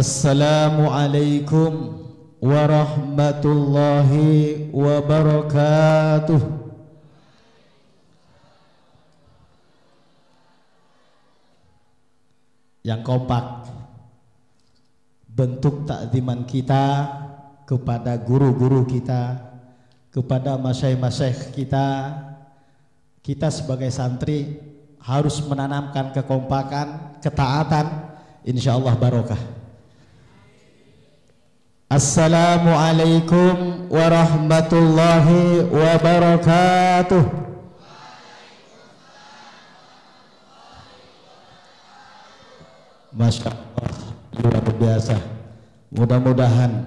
Assalamualaikum warahmatullahi wabarakatuh. Yang kompak, bentuk takziman kita kepada guru-guru kita, kepada masyaikh-masyaikh kita. Kita sebagai santri harus menanamkan kekompakan, ketaatan, insyaallah barokah. Assalamualaikum warahmatullahi wabarakatuh. Masya Allah, luar biasa. Mudah-mudahan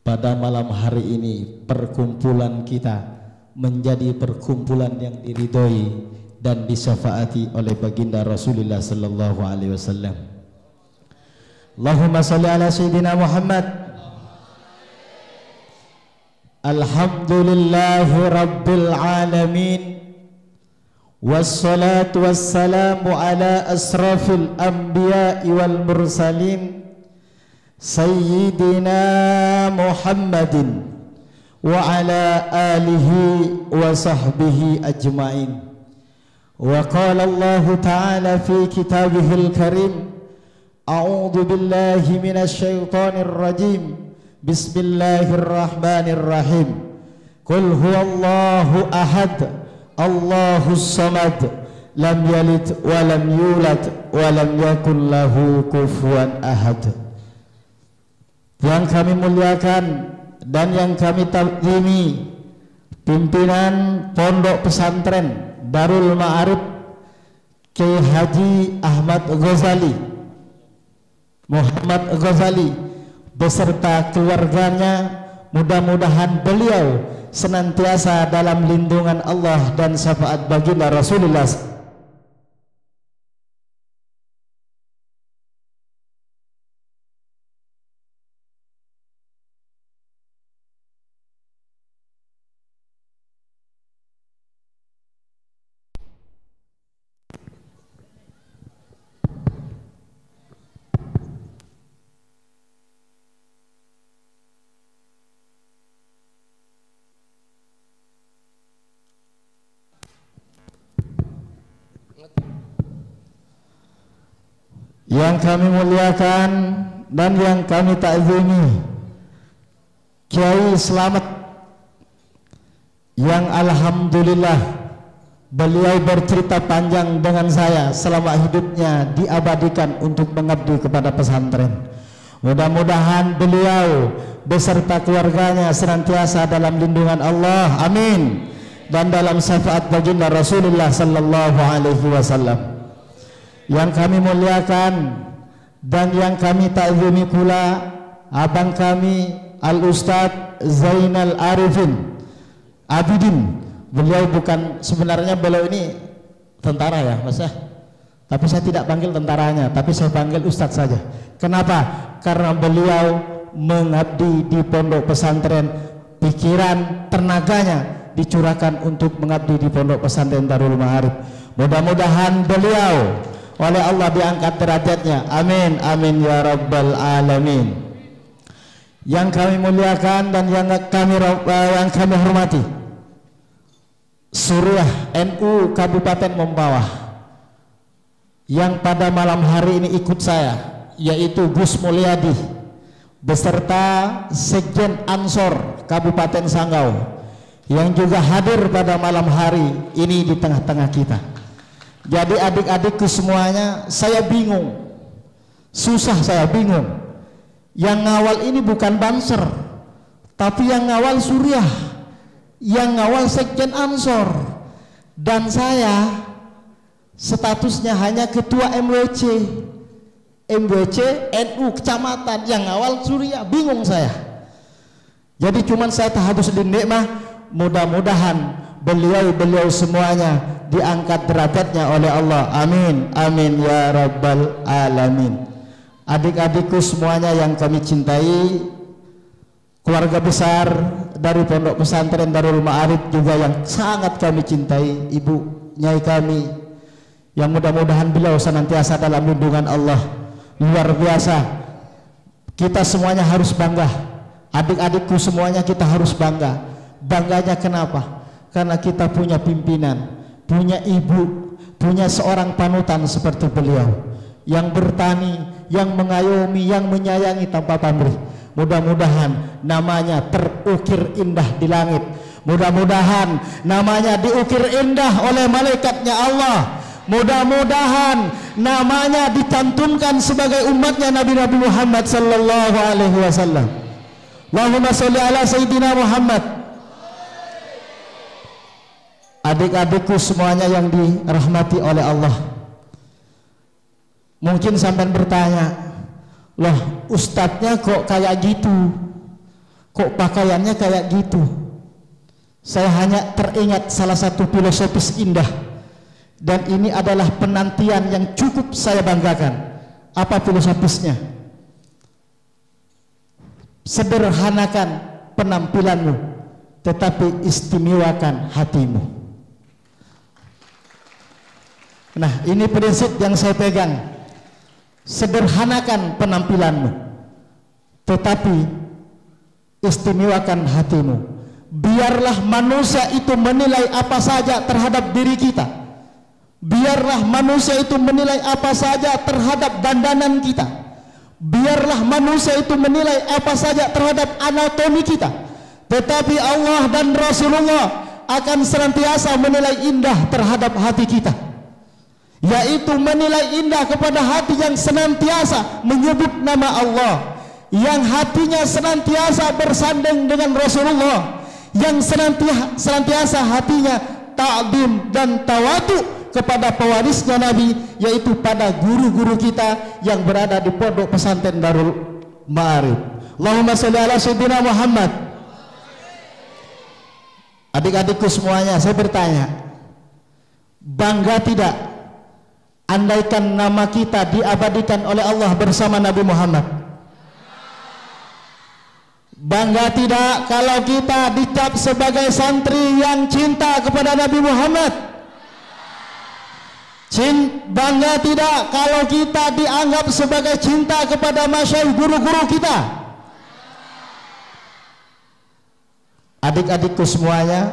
pada malam hari ini perkumpulan kita menjadi perkumpulan yang diridhoi dan disyafaati oleh baginda Rasulullah sallallahu alaihi wasallam. Allahumma shalli ala sayyidina Muhammad. Alhamdulillahi rabbil alamin, wassalatu wassalamu ala asrafil anbiya'i wal mursalin, sayyidina Muhammadin wa ala alihi wa sahbihi ajma'in. Wa qala Allah ta'ala fi kitabihil karim, a'udzu billahi minasy syaithanir rajim. Bismillahirrahmanirrahim. Qul huwallahu ahad, Allahus samad, lam yalid wa lam yulad wa lam yakul lahu kufuwan ahad. Yang kami muliakan dan yang kami takzimi pimpinan Pondok Pesantren Darul Ma'arif Kyai Haji Ahmad Ghazali, Muhammad Ghazali beserta keluarganya, mudah-mudahan beliau senantiasa dalam lindungan Allah dan syafaat baginda Rasulullah. Yang kami muliakan dan yang kami takzimi Kiai Slamet, yang alhamdulillah beliau bercerita panjang dengan saya selama hidupnya diabadikan untuk mengabdi kepada pesantren. Mudah-mudahan beliau beserta keluarganya senantiasa dalam lindungan Allah, amin, dan dalam syafaat baginda Rasulullah sallallahu alaihi wasallam. Yang kami muliakan dan yang kami takzimi pula abang kami Al-Ustadz Zainal Arifin Abidin. Beliau bukan, sebenarnya beliau ini tentara ya Mas ya, tapi saya tidak panggil tentaranya, tapi saya panggil Ustadz saja. Kenapa? Karena beliau mengabdi di pondok pesantren, pikiran, tenaganya dicurahkan untuk mengabdi di pondok pesantren Darul Ma'arif. Mudah-mudahan beliau oleh Allah diangkat derajatnya, amin amin ya rabbal alamin. Yang kami muliakan dan yang kami hormati, Suriah NU Kabupaten Mempawah yang pada malam hari ini ikut saya, yaitu Gus Mulyadi beserta Sekjen Ansor Kabupaten Sanggau, yang juga hadir pada malam hari ini di tengah-tengah kita. Jadi adik-adikku semuanya, saya bingung, susah, saya bingung. Yang ngawal ini bukan Banser, tapi yang ngawal Suriah, yang ngawal Sekjen Ansor, dan saya statusnya hanya ketua MWC NU kecamatan, yang ngawal Suriah. Bingung saya. Jadi cuman saya tahadus di nikmah, mudah-mudahan beliau semuanya diangkat derajatnya oleh Allah, amin amin ya rabbal alamin. Adik-adikku semuanya yang kami cintai, keluarga besar dari Pondok Pesantren Darul Ma'arif juga yang sangat kami cintai, ibu nyai kami, yang mudah-mudahan beliau senantiasa dalam lindungan Allah. Luar biasa Kita semuanya harus bangga. Adik-adikku semuanya kita harus bangga. Bangganya kenapa? Karena kita punya pimpinan, punya ibu, punya seorang panutan seperti beliau, yang bertani, yang mengayomi, yang menyayangi tanpa pamrih. Mudah-mudahan namanya terukir indah di langit. Mudah-mudahan namanya diukir indah oleh malaikatnya Allah. Mudah-mudahan namanya dicantumkan sebagai umatnya Nabi Muhammad sallallahu alaihi wasallam. Allahumma sholli ala sayyidina Muhammad. Adik-adikku semuanya yang dirahmati oleh Allah, mungkin sampai bertanya, loh ustadznya kok kayak gitu, kok pakaiannya kayak gitu. Saya hanya teringat salah satu filosofis indah, dan ini adalah penantian yang cukup saya banggakan. Apa filosofisnya? Sederhanakan penampilanmu, tetapi istimewakan hatimu. Nah, ini prinsip yang saya pegang. Sederhanakan penampilanmu, tetapi istimewakan hatimu. Biarlah manusia itu menilai apa saja terhadap diri kita. Biarlah manusia itu menilai apa saja terhadap dandanan kita. Biarlah manusia itu menilai apa saja terhadap anatomi kita. Tetapi Allah dan Rasulullah akan senantiasa menilai indah terhadap hati kita, yaitu menilai indah kepada hati yang senantiasa menyebut nama Allah, yang hatinya senantiasa bersanding dengan Rasulullah, yang senantiasa hatinya ta'zim dan tawadu kepada pewarisnya Nabi, yaitu pada guru-guru kita yang berada di pondok pesantren Darul Ma'arif. Allahumma sholli ala sayyidina Muhammad. Adik-adikku semuanya, saya bertanya, bangga tidak andaikan nama kita diabadikan oleh Allah bersama Nabi Muhammad? Bangga tidak kalau kita dicap sebagai santri yang cinta kepada Nabi Muhammad? Bangga tidak kalau kita dianggap sebagai cinta kepada masyayikh guru-guru kita? Adik-adikku semuanya,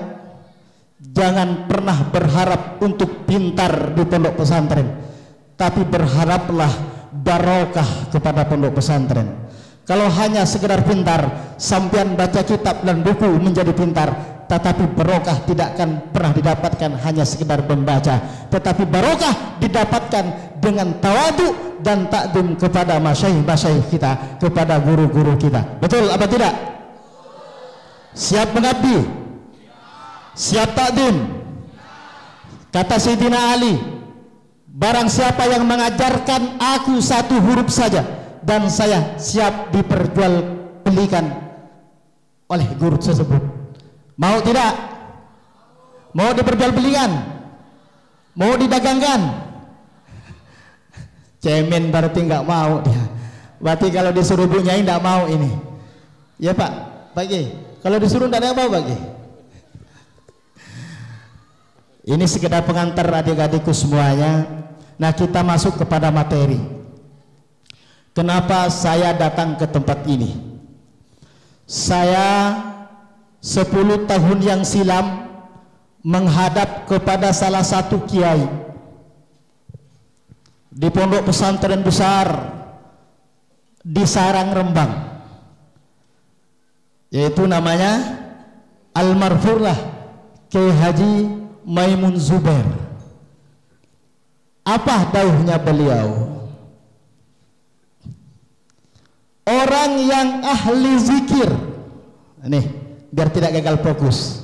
jangan pernah berharap untuk pintar di pondok pesantren, tapi berharaplah barokah kepada pondok pesantren. Kalau hanya sekedar pintar, sampean baca kitab dan buku menjadi pintar, tetapi barokah tidak akan pernah didapatkan hanya sekedar membaca, tetapi barokah didapatkan dengan tawadu dan takdim kepada masyayikh kita, kepada guru-guru kita. Betul apa tidak? Siap mengabdi? Siap takdim? Kata Sayyidina Ali, barang siapa yang mengajarkan aku satu huruf saja, dan saya siap diperjualbelikan oleh guru tersebut. Mau tidak? Mau diperjualbelikan? Mau didagangkan? Cemen berarti nggak mau dia. Berarti kalau disuruh bunyai nggak mau ini. Ya Pak, bagi. Kalau disuruh nggak ada yang mau bagi. Ini sekedar pengantar adik-adikku semuanya. Nah, kita masuk kepada materi. Kenapa saya datang ke tempat ini? Saya 10 tahun yang silam menghadap kepada salah satu kiai di pondok pesantren besar di Sarang, Rembang, yaitu namanya almarhumlah Kiai Haji Maimun Zubair. Apa dauhnya beliau? Orang yang ahli zikir, nih biar tidak gagal fokus.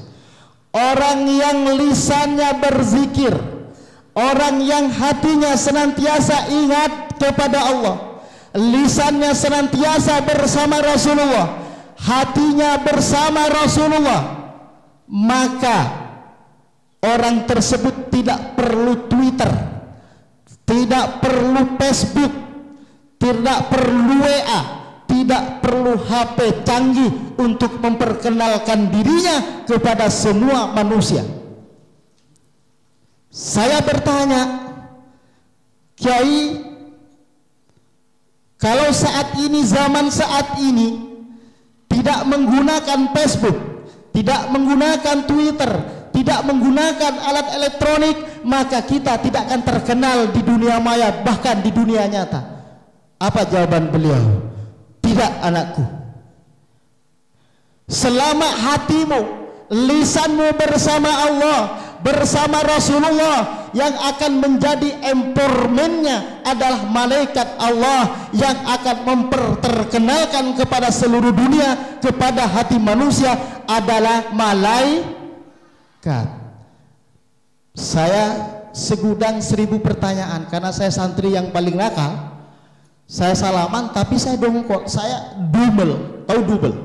Orang yang lisannya berzikir, orang yang hatinya senantiasa ingat kepada Allah, lisannya senantiasa bersama Rasulullah, hatinya bersama Rasulullah, maka orang tersebut tidak perlu Twitter, tidak perlu Facebook, tidak perlu WA, tidak perlu HP canggih untuk memperkenalkan dirinya kepada semua manusia. Saya bertanya, Kiai, Kalau saat ini, zaman saat ini, tidak menggunakan Facebook, tidak menggunakan Twitter, tidak menggunakan alat elektronik, maka kita tidak akan terkenal di dunia maya, bahkan di dunia nyata. Apa jawaban beliau? Tidak, anakku. Selama hatimu, lisanmu bersama Allah, bersama Rasulullah, yang akan menjadi empowermentnya adalah malaikat Allah yang akan memperkenalkan kepada seluruh dunia, kepada hati manusia adalah malaikat. Saya segudang 1000 pertanyaan karena saya santri yang paling nakal. Saya salaman tapi saya dongkol, saya double, tahu double,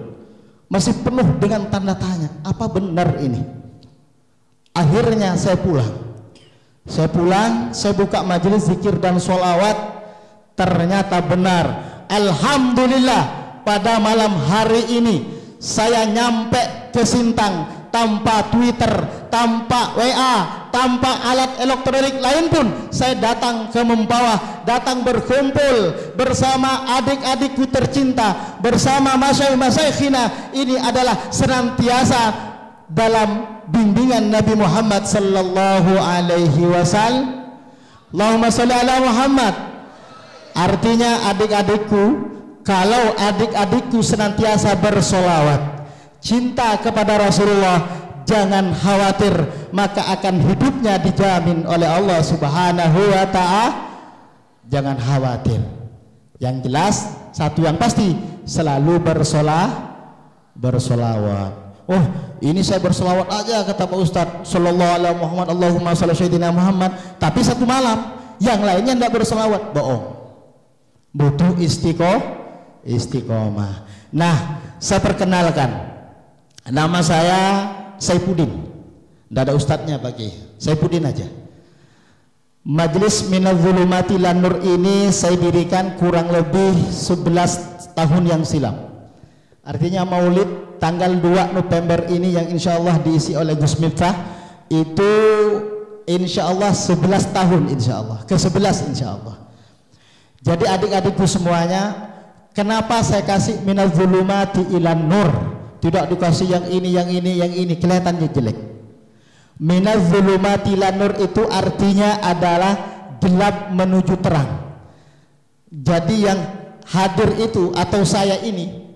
masih penuh dengan tanda tanya, apa benar ini? Akhirnya saya pulang, saya buka majelis zikir dan sholawat, ternyata benar. Alhamdulillah, pada malam hari ini saya nyampe ke Sintang tanpa Twitter, tanpa WA, tanpa alat elektronik lain pun. Saya datang ke Mempawah, datang berkumpul bersama adik-adikku tercinta, bersama masyayikh-masyayikhina. Ini adalah senantiasa dalam bimbingan Nabi Muhammad sallallahu alaihi wasallam. Allahumma sholli ala Muhammad. Artinya adik-adikku, kalau adik-adikku senantiasa bersolawat, cinta kepada Rasulullah, jangan khawatir, maka akan hidupnya dijamin oleh Allah Subhanahu wa ta'ala. Jangan khawatir. Yang jelas, satu yang pasti, selalu bersolawat. Oh, ini saya bersolawat aja kata Pak Ustadz sallallahu alaihi Muhammad, Allahumma sholli sayyidina Muhammad, tapi satu malam yang lainnya tidak bersolawat, bohong. Butuh istiqomah. Nah, saya perkenalkan, nama saya Saifuddin, tidak ada ustadznya bagi Saifuddin aja. Majelis Minadz Zulumati ilan Nur ini saya dirikan kurang lebih 11 tahun yang silam. Artinya maulid tanggal 2 November ini yang insya Allah diisi oleh Gus Miftah, itu insya Allah 11 tahun, insya Allah ke 11 insya Allah. Jadi adik-adikku semuanya, kenapa saya kasih Minadz Zulumati ilan Nur, tidak dikasih yang ini, kelihatannya jelek. Minadz Zulumati ilan Nur itu artinya adalah gelap menuju terang. Jadi yang hadir itu atau saya ini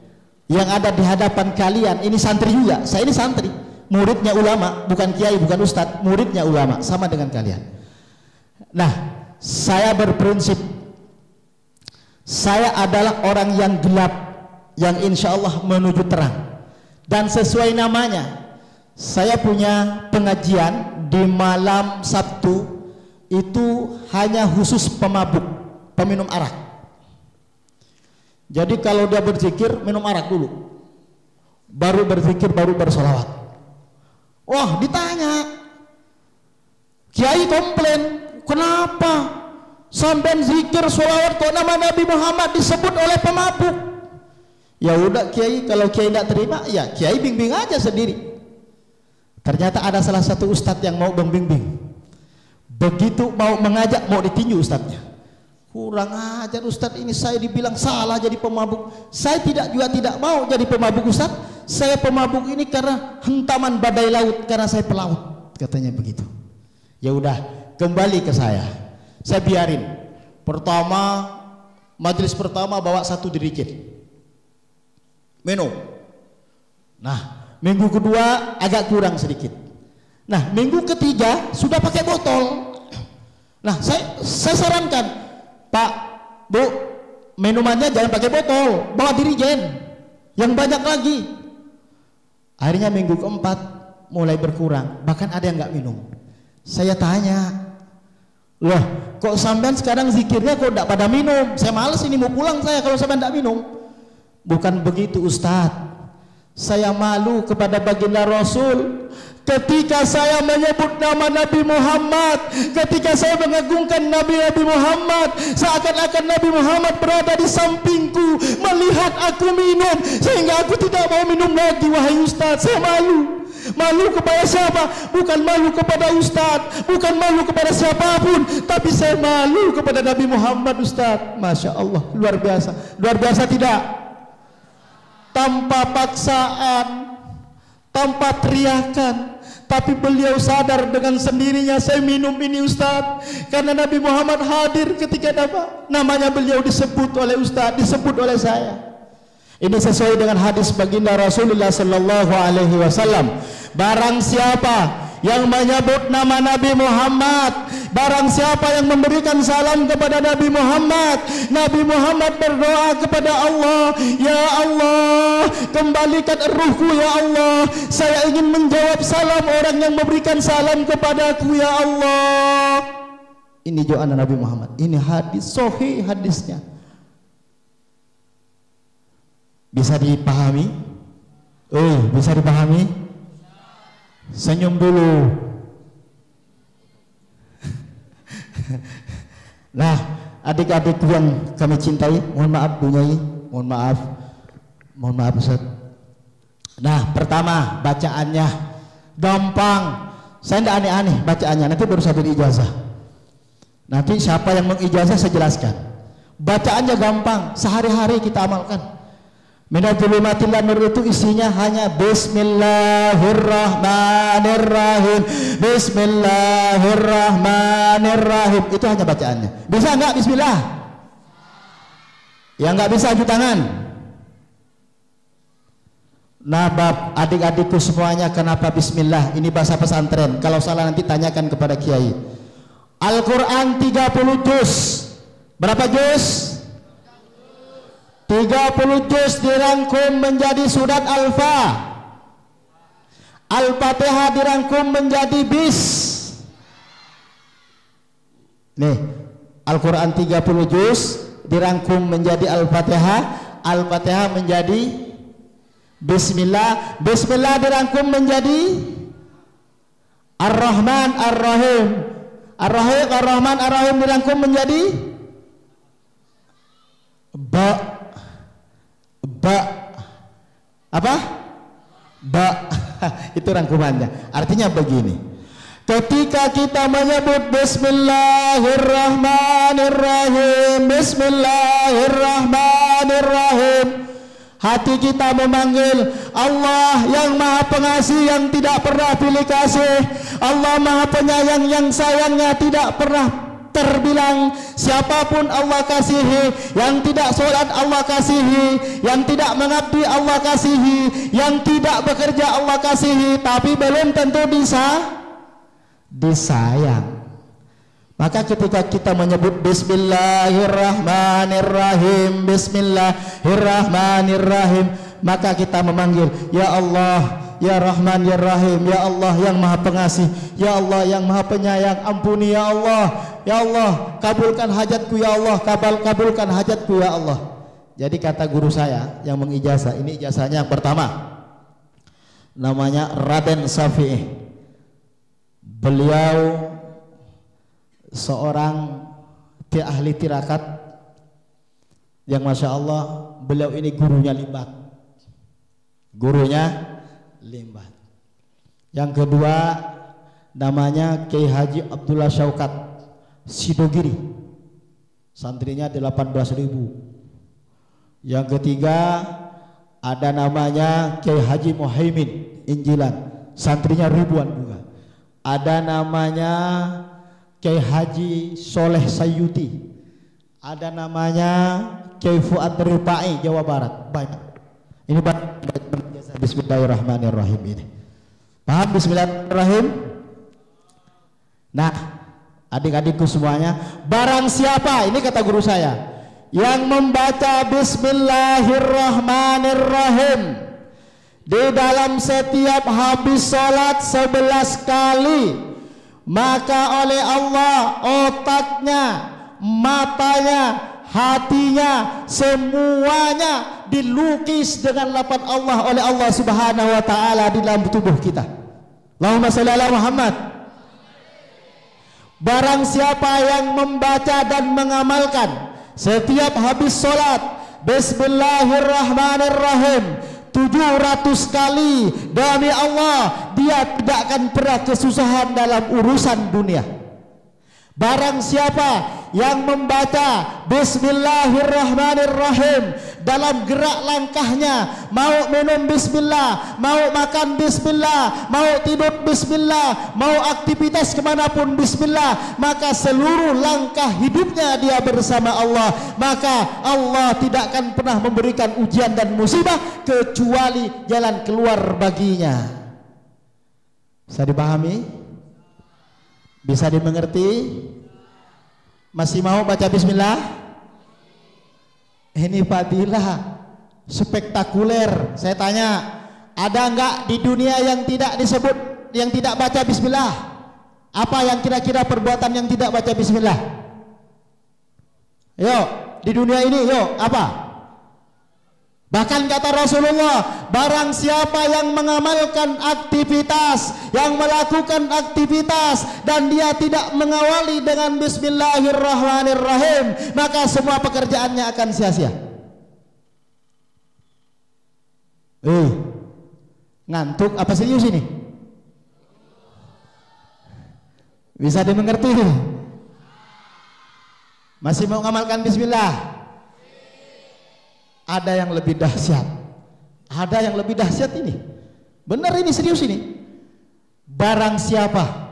yang ada di hadapan kalian ini santri juga. Saya ini santri, muridnya ulama, bukan kiai, bukan ustadz, muridnya ulama, sama dengan kalian. Nah, saya berprinsip, saya adalah orang yang gelap, yang insya Allah menuju terang. Dan sesuai namanya, saya punya pengajian di malam Sabtu itu hanya khusus pemabuk, peminum arak. Jadi kalau dia berzikir, minum arak dulu, baru berzikir, baru bersolawat. Wah, ditanya, kiai komplain, kenapa sampai zikir solawat kok nama Nabi Muhammad disebut oleh pemabuk? Ya udah kiai, kalau kiai tidak terima, ya kiai bimbing aja sendiri. Ternyata ada salah satu ustadz yang mau membimbing. Begitu mau mengajak, mau ditinju ustadznya. Kurang ajar ustadz ini, saya dibilang salah jadi pemabuk. Saya tidak mau jadi pemabuk ustadz. Saya pemabuk ini karena hentaman badai laut, karena saya pelaut, katanya begitu. Ya udah, kembali ke saya. Saya biarin. Pertama, majelis pertama bawa satu dirikit, minum. Nah, minggu kedua agak kurang sedikit. Nah, minggu ketiga sudah pakai botol. Nah, saya sarankan, Pak, Bu, minumannya jangan pakai botol, bawa dirigen yang banyak lagi. Akhirnya minggu keempat mulai berkurang, bahkan ada yang nggak minum. Saya tanya, loh, kok sampean sekarang zikirnya kok tidak pada minum? Saya males ini, mau pulang saya kalau sampean tidak minum. Bukan begitu Ustadz, saya malu kepada baginda Rasul. Ketika saya menyebut nama Nabi Muhammad, ketika saya mengagungkan Nabi Muhammad, seakan-akan Nabi Muhammad berada di sampingku, melihat aku minum, sehingga aku tidak mau minum lagi. Wahai Ustaz, saya malu. Malu kepada siapa? Bukan malu kepada Ustadz, bukan malu kepada siapapun, tapi saya malu kepada Nabi Muhammad, Ustadz. Masya Allah, luar biasa. Luar biasa tidak? Tanpa paksaan, tanpa teriakan, tapi beliau sadar dengan sendirinya, saya minum ini Ustaz karena Nabi Muhammad hadir ketika namanya beliau disebut oleh Ustaz, disebut oleh saya. Ini sesuai dengan hadis baginda Rasulullah sallallahu alaihi wasallam. Barang siapa yang menyebut nama Nabi Muhammad, barang siapa yang memberikan salam kepada Nabi Muhammad, Nabi Muhammad berdoa kepada Allah, ya Allah, kembalikan ruhku ya Allah, saya ingin menjawab salam orang yang memberikan salam kepadaku ya Allah. Ini doa Nabi Muhammad. Ini hadis sahih hadisnya. Bisa dipahami? Bisa dipahami? Senyum dulu. Nah, adik-adikku yang kami cintai, mohon maaf Bu Nyai, mohon maaf Ustaz. Nah, pertama bacaannya gampang. Saya tidak aneh-aneh bacaannya, nanti baru satu ijazah. Nanti siapa yang mengijazah saya jelaskan. Bacaannya gampang, sehari-hari kita amalkan. Minadzulumatil nur itu isinya hanya Bismillahirrahmanirrahim, Bismillahirrahmanirrahim. Itu hanya bacaannya. Bisa enggak Bismillah? Yang enggak bisa angkat tangan. Nah, bab adik-adikku semuanya, kenapa Bismillah? Ini bahasa pesantren. Kalau salah nanti tanyakan kepada kiai. Al-Quran 30 juz. Berapa juz? 30 juz dirangkum menjadi surat Al-Fa. Al-Fatihah dirangkum menjadi bis. Nih, Al-Quran 30 juz dirangkum menjadi Al-Fatihah. Al-Fatihah menjadi Bismillah. Bismillah dirangkum menjadi Ar-Rahman Ar-Rahim. Ar-Rahim Ar-Rahman Ar-Rahim dirangkum menjadi apa? Itu rangkumannya. Artinya begini. Ketika kita menyebut Bismillahirrahmanirrahim, Bismillahirrahmanirrahim, hati kita memanggil Allah yang Maha Pengasih, yang tidak pernah pilih kasih, Allah Maha Penyayang yang sayangnya tidak pernah terbilang. Siapapun Allah kasihi, yang tidak sholat Allah kasihi, yang tidak mengabdi Allah kasihi, yang tidak bekerja Allah kasihi, tapi belum tentu disayang. Maka ketika kita menyebut Bismillahirrahmanirrahim, Bismillahirrahmanirrahim, maka kita memanggil ya Allah, ya Rahman, ya Rahim, ya Allah yang Maha Pengasih, ya Allah yang Maha Penyayang, ampuni ya Allah, ya Allah kabulkan hajatku ya Allah, kabulkan hajatku ya Allah. Jadi kata guru saya yang mengijazah, ini ijazahnya yang pertama, namanya Raden Syafi'i. Beliau seorang ahli tirakat yang Masya Allah, beliau ini gurunya Limbat. Yang kedua namanya Kiai Haji Abdullah Syaukat Sidogiri, santrinya 18.000. Yang ketiga ada namanya Kiai Haji Muhaimin Injilan, santrinya ribuan juga. Ada namanya Kiai Haji Soleh Sayuti, ada namanya Kiai Fuad Ripai Jawa Barat. Banyak. Ini Bismillahirrahmanirrahim ini. Paham Bismillahirrahmanirrahim? Nah, adik-adikku semuanya, barang siapa, ini kata guru saya, yang membaca Bismillahirrahmanirrahim di dalam setiap habis sholat 11 kali, maka oleh Allah otaknya, matanya, hatinya, semuanya dilukis dengan lafaz Allah oleh Allah Subhanahu wa taala di dalam tubuh kita. Allahumma shalli ala Muhammad. Barang siapa yang membaca dan mengamalkan setiap habis sholat Bismillahirrahmanirrahim 700 kali, demi Allah dia tidak akan pernah kesusahan dalam urusan dunia. Barang siapa yang membaca Bismillahirrahmanirrahim dalam gerak langkahnya, mau minum bismillah, mau makan bismillah, mau tidur bismillah, mau aktivitas kemanapun bismillah, maka seluruh langkah hidupnya dia bersama Allah, maka Allah tidak akan pernah memberikan ujian dan musibah kecuali jalan keluar baginya. Bisa dipahami? Bisa dimengerti? Masih mau baca bismillah? Ini fadilah spektakuler. Saya tanya, ada enggak di dunia yang tidak disebut, yang tidak baca bismillah? Apa yang kira-kira perbuatan yang tidak baca bismillah? Yuk, di dunia ini yuk, apa? Bahkan kata Rasulullah, barang siapa yang mengamalkan aktivitas, yang melakukan aktivitas dan dia tidak mengawali dengan Bismillahirrahmanirrahim, maka semua pekerjaannya akan sia-sia. Ngantuk apa serius ini? Bisa dimengerti? Masih mau mengamalkan bismillah? Ada yang lebih dahsyat. Ada yang lebih dahsyat ini. Benar ini, serius ini. Barang siapa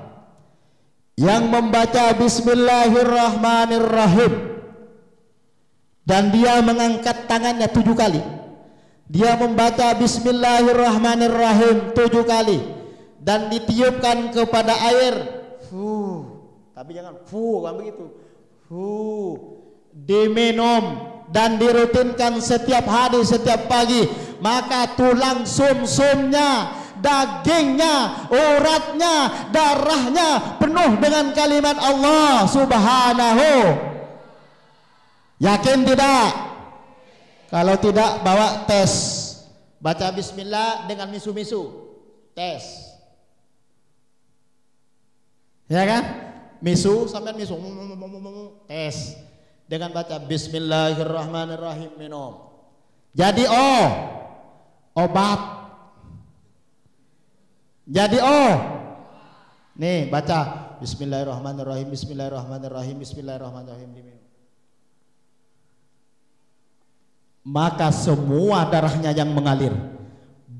yang membaca Bismillahirrahmanirrahim dan dia mengangkat tangannya 7 kali, dia membaca Bismillahirrahmanirrahim 7 kali dan ditiupkan kepada air, tapi jangan kan begitu, diminum dan dirutinkan setiap hari, setiap pagi, maka tulang sumsumnya, dagingnya, uratnya, darahnya penuh dengan kalimat Allah Subhanahu. Yakin tidak? Kalau tidak, bawa tes. Baca bismillah dengan misu-misu. Tes. Ya kan? Misu sampai misu. Tes. Dengan baca Bismillahirrahmanirrahim, minum. Jadi obat. Jadi nih baca Bismillahirrahmanirrahim, Bismillahirrahmanirrahim, Bismillahirrahmanirrahim, diminum. Maka semua darahnya yang mengalir,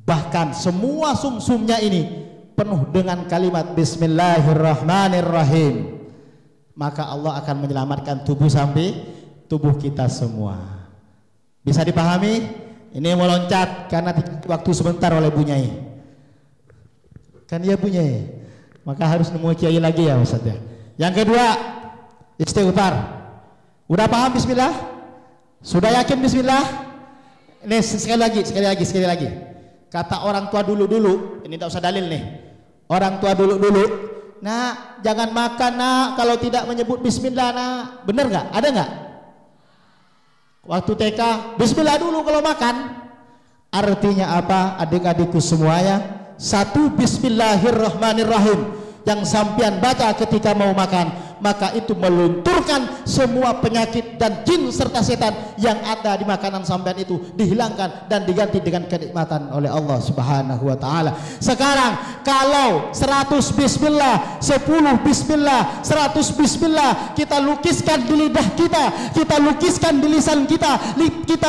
bahkan semua sumsumnya ini penuh dengan kalimat Bismillahirrahmanirrahim, maka Allah akan menyelamatkan tubuh sampai tubuh kita semua. Bisa dipahami? Ini mau loncat karena waktu sebentar oleh Bunyai. Kan ya Bunyai, maka harus nemu kiai lagi ya Ustaz ya. Yang kedua, istighfar. Udah paham bismillah? Sudah yakin bismillah? Ini sekali lagi. Kata orang tua dulu, ini tak usah dalil nih. Orang tua dulu. Nak, jangan makan nak kalau tidak menyebut bismillah nak. Bener nggak? Ada nggak? Waktu TK, bismillah dulu kalau makan. Artinya apa adik-adikku semuanya? Satu Bismillahirrahmanirrahim yang sampean baca ketika mau makan, maka itu melunturkan semua penyakit dan jin serta setan yang ada di makanan sampean itu, dihilangkan dan diganti dengan kenikmatan oleh Allah Subhanahu wa taala. Sekarang kalau 100 bismillah, 10 bismillah, 100 bismillah kita lukiskan di lidah kita lukiskan di lisan kita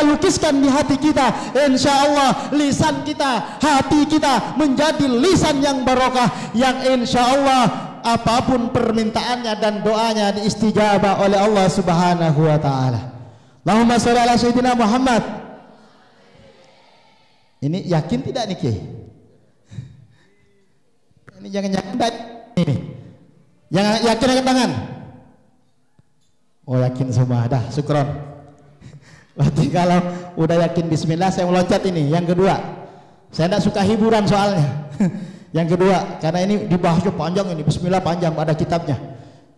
lukiskan di hati kita, insyaallah lisan kita, hati kita menjadi lisan yang barokah, yang insyaallah apapun permintaannya dan doanya diistijabah oleh Allah Subhanahu wa taala. Allahumma shalli ala sayyidina Muhammad. Ini yakin tidak nih Ki? Ini jangan-jangan ini. Yang yakin angkat tangan. Oh yakin semua, dah syukron. Berarti kalau udah yakin bismillah, saya meloncat ini. Yang kedua, saya tidak suka hiburan soalnya. Yang kedua, karena ini dibahasnya panjang, ini bismillah panjang, ada kitabnya.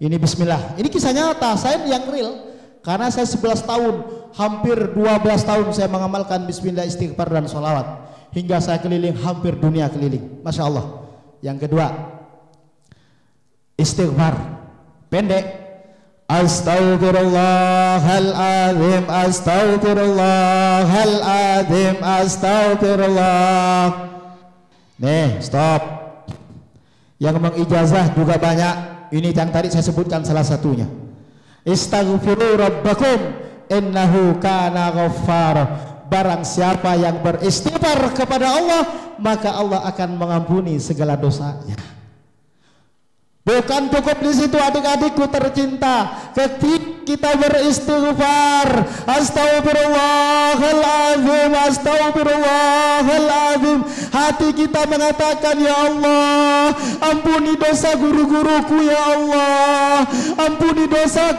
Ini bismillah, ini kisah nyata, saya yang real. Karena saya 11 tahun, hampir 12 tahun saya mengamalkan bismillah, istighfar dan sholawat, hingga saya keliling hampir dunia keliling. Masya Allah. Yang kedua, istighfar pendek, Astaghfirullahaladzim, astaghfirullahaladzim, astagfirullah. Nih, stop. Yang mengijazah juga banyak. Ini yang tadi saya sebutkan salah satunya. Istaghfiru rabbakum innahu kana ghaffar. Barang siapa yang beristighfar kepada Allah, maka Allah akan mengampuni segala dosanya. Bukan cukup di situ adik-adikku tercinta, ketika kita beristighfar, astagfirullahaladzim, astagfirullahaladzim, hati kita mengatakan, ya Allah, ampuni dosa guru-guruku ya Allah, ampuni dosa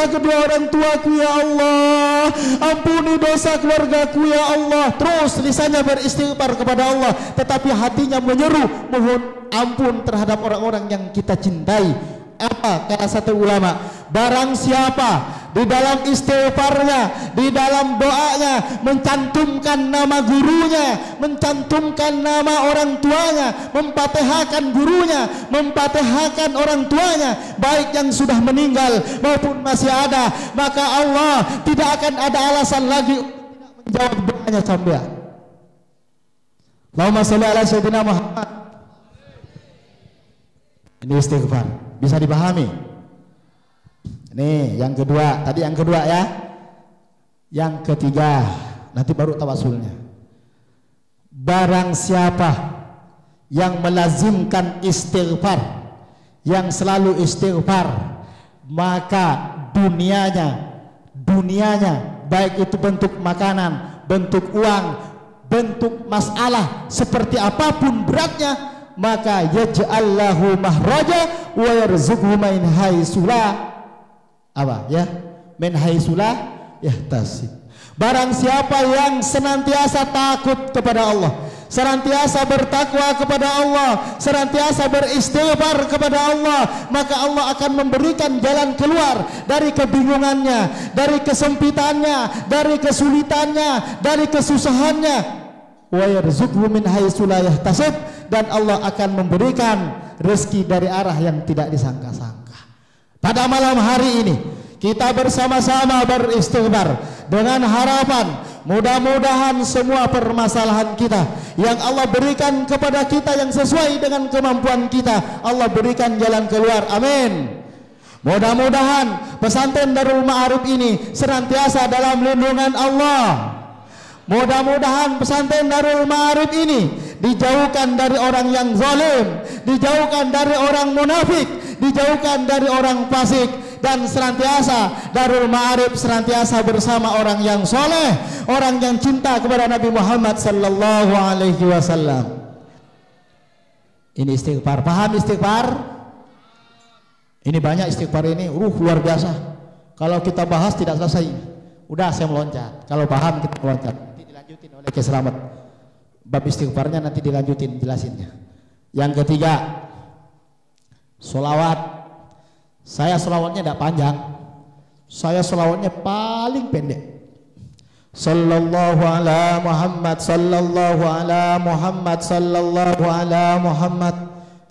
kedua orang tuaku ya Allah, ampuni dosa keluargaku ya Allah. Terus lisannya beristighfar kepada Allah, tetapi hatinya menyeru mohon ampun terhadap orang-orang yang kita cintai. Apa kata satu ulama, barang siapa di dalam istighfarnya, di dalam doanya mencantumkan nama gurunya, mencantumkan nama orang tuanya, memfatihahkan gurunya, memfatihahkan orang tuanya, baik yang sudah meninggal maupun masih ada, maka Allah tidak akan ada alasan lagi untuk tidak menjawab doanya sampean. Allahumma sholli ala sayyidina Muhammad. Ini istighfar, bisa dipahami. Ini yang kedua, tadi yang kedua ya. Yang ketiga, nanti baru tawasulnya. Barang siapa yang melazimkan istighfar, yang selalu istighfar, maka dunianya baik itu bentuk makanan, bentuk uang, bentuk masalah seperti apapun beratnya, maka yaj'allahu mahraja wa yarzuqhu min haitsu la apa ya min haitsu la yahtasib. Barang siapa yang senantiasa takut kepada Allah, senantiasa bertakwa kepada Allah, senantiasa beristighfar kepada Allah, maka Allah akan memberikan jalan keluar dari kebingungannya, dari kesempitannya, dari kesulitannya, dari kesusahannya. Wa yarzuqhu min haitsu la yahtasib, dan Allah akan memberikan rezeki dari arah yang tidak disangka-sangka. Pada malam hari ini kita bersama-sama beristighfar dengan harapan mudah-mudahan semua permasalahan kita yang Allah berikan kepada kita yang sesuai dengan kemampuan kita, Allah berikan jalan keluar. Amin. Mudah-mudahan pesantren Darul Ma'arif ini senantiasa dalam lindungan Allah. Mudah-mudahan pesantren Darul Ma'arif ini dijauhkan dari orang yang zalim, dijauhkan dari orang munafik, dijauhkan dari orang fasik, dan senantiasa Darul Ma'arif senantiasa bersama orang yang soleh, orang yang cinta kepada Nabi Muhammad sallallahu alaihi wasallam. Ini istighfar, paham istighfar? Ini banyak istighfar ini, luar biasa. Kalau kita bahas tidak selesai. Udah saya meloncat. Kalau paham kita meloncat. Nanti dilanjutin oleh Ki Slamet. Bab istighfarnya nanti dilanjutin jelasinnya. Yang ketiga, sholawat. Saya sholawatnya tidak panjang, saya sholawatnya paling pendek. Sallallahu ala Muhammad, sallallahu ala Muhammad, sallallahu ala Muhammad.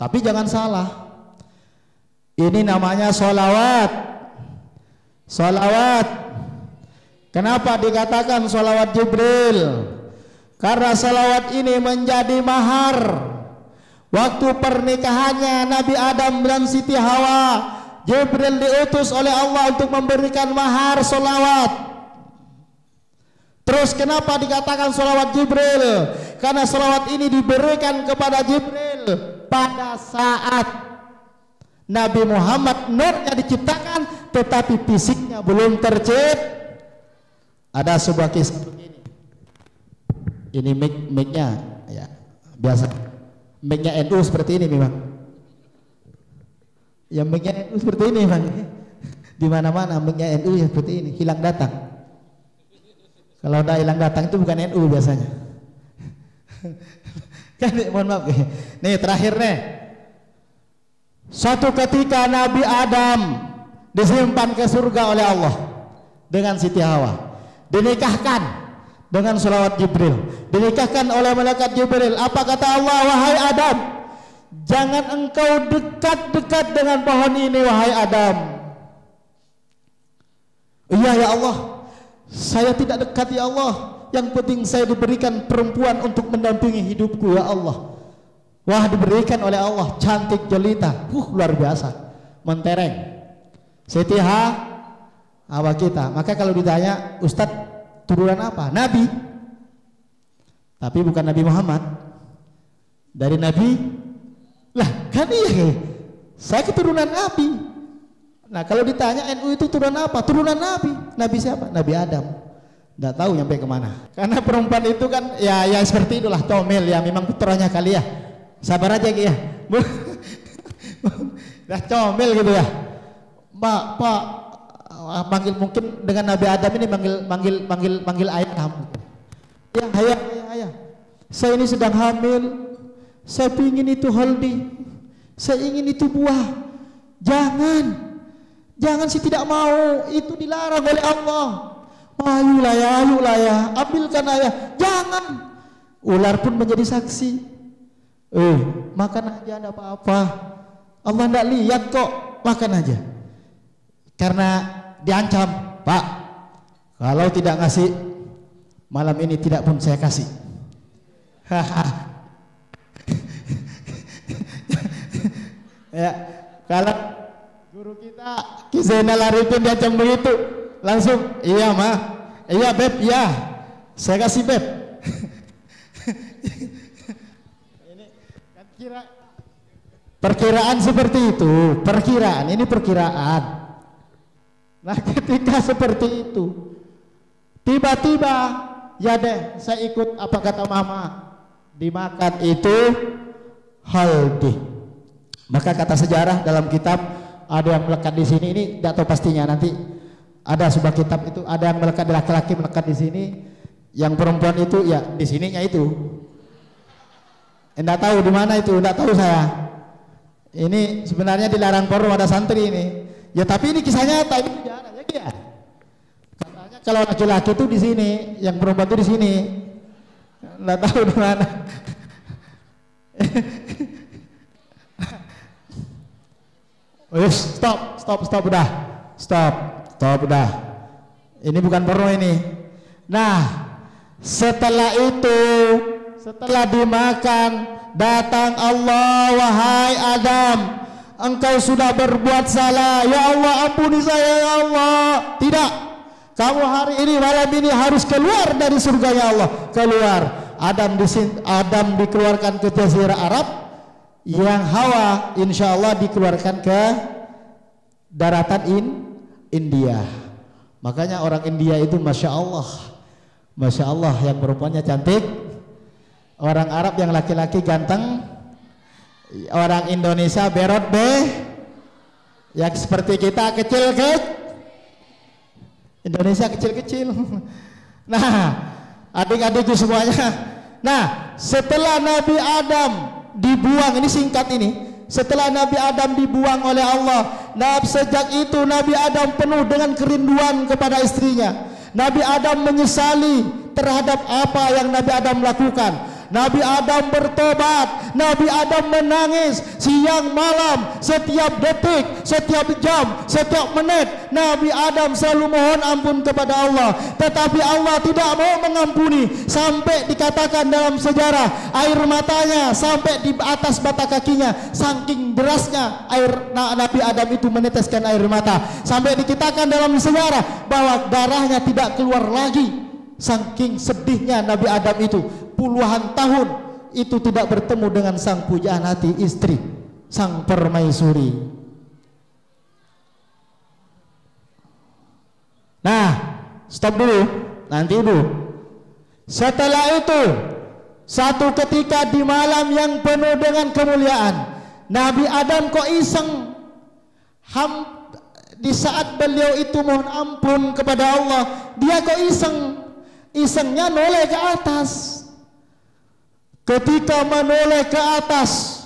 Tapi jangan salah, ini namanya sholawat. Sholawat. Kenapa dikatakan sholawat Jibril? Karena salawat ini menjadi mahar waktu pernikahannya Nabi Adam dan Siti Hawa. Jibril diutus oleh Allah untuk memberikan mahar salawat. Terus kenapa dikatakan salawat Jibril? Karena salawat ini diberikan kepada Jibril pada saat Nabi Muhammad nurnya diciptakan, tetapi fisiknya belum tercipta. Ada sebuah kisah begini. Ini mic-nya ya, biasa. Mic-nya NU seperti ini memang. Ya mic-nya NU seperti ini memang. Di mana-mana mic-nya NU ya seperti ini, hilang datang. Kalau udah hilang datang itu bukan NU biasanya. Kan mohon maaf. Nih terakhir nih. Suatu ketika Nabi Adam disimpan ke surga oleh Allah dengan Siti Hawa. Dinikahkan dengan sholawat Jibril, dinikahkan oleh malaikat Jibril. Apa kata Allah? Wahai Adam, jangan engkau dekat-dekat dengan pohon ini, wahai Adam. Iya ya Allah, saya tidak dekat ya Allah. Yang penting saya diberikan perempuan untuk mendampingi hidupku ya Allah. Wah, diberikan oleh Allah, cantik jelita, luar biasa, mentereng. Siti Hawa kita. Maka kalau ditanya, Ustadz turunan apa? Nabi. Tapi bukan Nabi Muhammad. Dari Nabi. Lah kan iya, saya keturunan Nabi. Nah kalau ditanya NU itu turunan apa? Turunan Nabi. Nabi siapa? Nabi Adam. Nggak tahu nyampe kemana. Karena perempuan itu kan ya seperti itulah, comel ya, memang putranya kali ya. Sabar aja ya. Dah comel gitu ya. Pak manggil, mungkin dengan Nabi Adam ini manggil ayah kamu. Ya ayah. Saya ini sedang hamil. Saya ingin itu holding. Saya ingin itu buah. Jangan sih, tidak mau. Itu dilarang oleh Allah. Ayolah ya, ambilkan ayah. Jangan. Ular pun menjadi saksi. Makan aja, tidak apa-apa. Allah tidak lihat kok, makan aja. Karena diancam, Pak, kalau tidak ngasih malam ini tidak pun saya kasih. Ya, kalau guru kita Ki Zainal Arifin diancam begitu, langsung iya mah, iya beb, iya saya kasih beb. Ini kan perkiraan seperti itu, ini perkiraan. Nah ketika seperti itu, tiba-tiba ya deh saya ikut apa kata mama, dimakan itu haldi. Maka kata sejarah dalam kitab ada yang melekat di sini, ini tidak tahu pastinya, nanti ada sebuah kitab itu ada yang melekat, laki-laki melekat di sini, yang perempuan itu ya di sininya itu. Tidak tahu di mana itu, tidak tahu saya. Ini sebenarnya dilarang forum ada santri ini. Ya tapi ini kisah nyata, ini sejarah ya. Katanya kalau laki-laki itu di sini, yang perempuan itu di sini. Tidak tahu di mana. Stop udah. Ini bukan porno ini. Nah, setelah itu, setelah dimakan, datang Allah, wahai Adam, engkau sudah berbuat salah. Ya Allah, ampuni saya ya Allah. Tidak. Kamu hari ini malam ini harus keluar dari surganya Allah. Keluar. Adam dikeluarkan ke Jazirah Arab. Yang Hawa insya Allah dikeluarkan ke daratan India. Makanya orang India itu Masya Allah yang perempuannya cantik, orang Arab yang laki-laki ganteng, orang Indonesia berot yang seperti kita kecil Indonesia kecil-kecil. Nah adik-adikku semuanya, nah setelah Nabi Adam dibuang, ini singkat ini, setelah Nabi Adam dibuang oleh Allah, sejak itu Nabi Adam penuh dengan kerinduan kepada istrinya. Nabi Adam menyesali terhadap apa yang Nabi Adam lakukan. Nabi Adam bertobat, Nabi Adam menangis siang malam, setiap detik, setiap jam, setiap menit. Nabi Adam selalu mohon ampun kepada Allah, tetapi Allah tidak mau mengampuni. Sampai dikatakan dalam sejarah, air matanya sampai di atas mata kakinya, saking derasnya Nabi Adam itu meneteskan air mata. Sampai dikatakan dalam sejarah bahwa darahnya tidak keluar lagi. Saking sedihnya Nabi Adam itu, puluhan tahun itu tidak bertemu dengan sang pujaan hati istri, sang permaisuri. Nah, stop dulu, nanti dulu. Setelah itu, satu ketika di malam yang penuh dengan kemuliaan, Nabi Adam kok iseng. Di saat beliau itu mohon ampun kepada Allah, dia kok isengnya noleh ke atas. Ketika menoleh ke atas,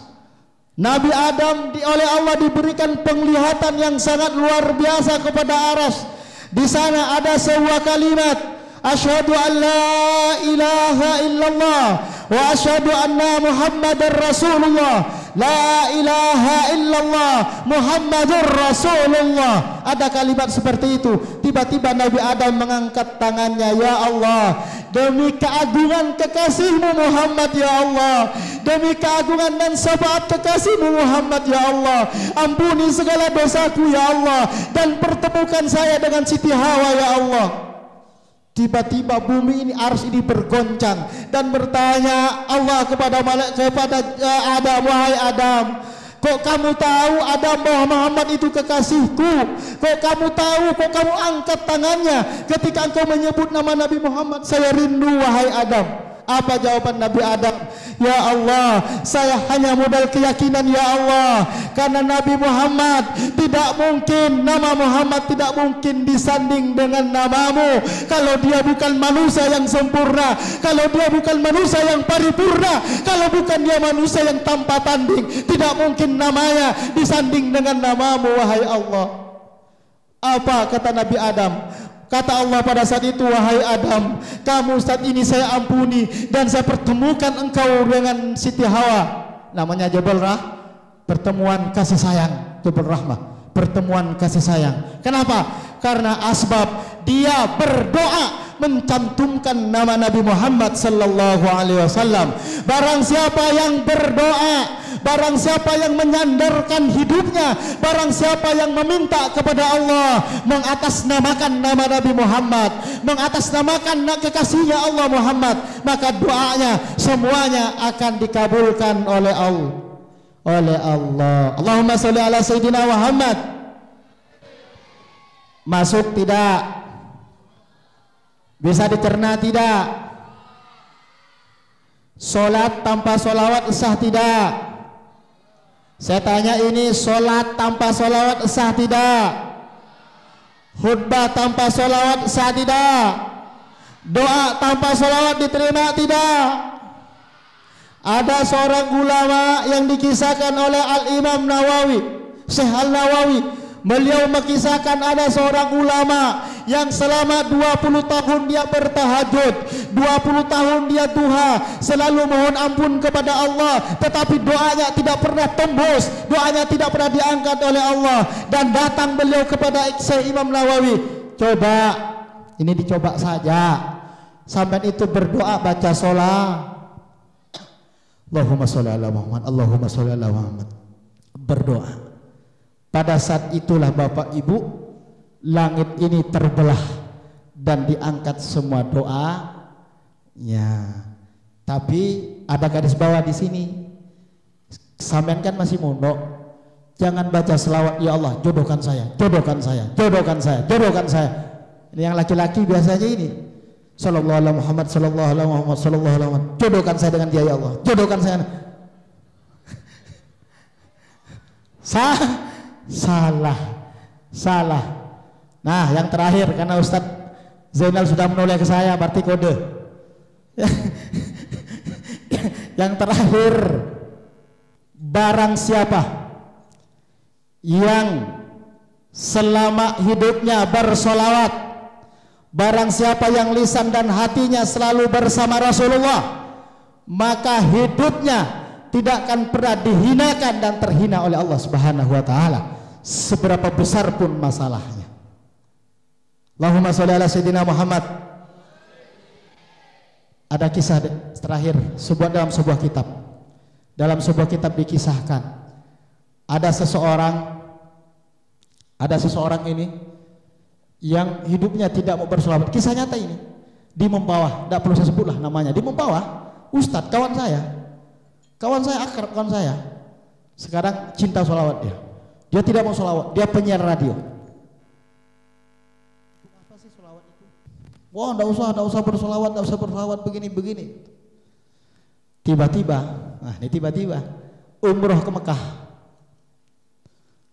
Nabi Adam oleh Allah diberikan penglihatan yang sangat luar biasa kepada aras. Di sana ada sebuah kalimat, asyhadu an la ilaha illallah wa asyhadu anna Muhammadar Rasulullah. la ilaha illallah Muhammadur Rasulullah. Ada kalimat seperti itu. Tiba-tiba Nabi Adam mengangkat tangannya, ya Allah, demi keagungan kekasihmu Muhammad ya Allah, demi keagungan dan syafaat kekasihmu Muhammad ya Allah, ampuni segala dosaku ya Allah, dan pertemukan saya dengan Siti Hawa ya Allah. Tiba-tiba bumi ini, ars ini bergoncang dan bertanya Allah kepada Adam, wahai Adam, kok kamu tahu Adam bahwa Muhammad itu kekasihku? Kok kamu tahu? Kok kamu angkat tangannya ketika engkau menyebut nama Nabi Muhammad? Saya rindu wahai Adam. Apa jawaban Nabi Adam? Ya Allah, saya hanya modal keyakinan ya Allah, karena Nabi Muhammad tidak mungkin, nama Muhammad tidak mungkin disanding dengan namamu. Kalau dia bukan manusia yang sempurna, kalau dia bukan manusia yang paripurna, kalau bukan dia manusia yang tanpa tanding, tidak mungkin namanya disanding dengan namamu wahai Allah. Apa kata Nabi Adam? Kata Allah pada saat itu, wahai Adam, kamu saat ini saya ampuni dan saya pertemukan engkau dengan Siti Hawa. Namanya Jabal pertemuan kasih sayang, Jabal Rahmah, pertemuan kasih sayang. Kenapa? Karena asbab dia berdoa mencantumkan nama Nabi Muhammad sallallahu alaihi wasallam. Barang siapa yang berdoa, barang siapa yang menyandarkan hidupnya, barang siapa yang meminta kepada Allah, mengatasnamakan nama Nabi Muhammad, mengatasnamakan kekasihnya Allah Muhammad, maka doanya semuanya akan dikabulkan oleh Allah. Allahumma sholli ala Sayyidina Muhammad. Masuk tidak? Bisa dicerna tidak? Solat tanpa solawat sah tidak? Saya tanya ini, solat tanpa solawat sah tidak? Khutbah tanpa solawat sah tidak? Doa tanpa solawat diterima tidak? Ada seorang ulama yang dikisahkan oleh Al-Imam Nawawi, Syekh Al-Nawawi. Beliau mengisahkan ada seorang ulama yang selama 20 tahun dia bertahajud, 20 tahun dia duha, selalu mohon ampun kepada Allah, tetapi doanya tidak pernah tembus, doanya tidak pernah diangkat oleh Allah. Dan datang beliau kepada Syekh Imam Nawawi, coba, ini dicoba saja, sampai itu berdoa baca sholat, Allahumma sholli ala Muhammad, Allahumma sholli ala Muhammad, berdoa. Pada saat itulah Bapak Ibu, langit ini terbelah dan diangkat semua doa. Ya, tapi ada garis bawah di sini. Sampean kan masih mondok, jangan baca selawat ya Allah, jodohkan saya, jodohkan saya, jodohkan saya, jodohkan saya. Ini yang laki-laki biasanya ini. Sallallahu alaihi Muhammad, sallallahu alaihi Muhammad, sallallahu alaihi Muhammad. Jodohkan saya dengan dia ya Allah, jodohkan saya. Salah. Nah, yang terakhir, karena Ustadz Zainal sudah menoleh ke saya, berarti kode. Yang terakhir, barang siapa yang selama hidupnya bersolawat, barang siapa yang lisan dan hatinya selalu bersama Rasulullah, maka hidupnya tidak akan pernah dihinakan dan terhina oleh Allah Subhanahu wa taala, seberapa besar pun masalahnya. Allahumma sholli ala Sayyidina Muhammad. Ada kisah terakhir dalam sebuah kitab. Dalam sebuah kitab dikisahkan ada seseorang ini yang hidupnya tidak mau bersolawat. Kisah nyata ini di Mempawah, tidak perlu saya sebutlah namanya. Di Mempawah, Ustadz kawan saya akrab, kawan saya. Sekarang cinta solawat dia. Dia tidak mau solawat, dia penyiar radio. Apa sih solawat itu? Wah, enggak usah bersolawat, begini. Tiba-tiba umroh ke Mekah.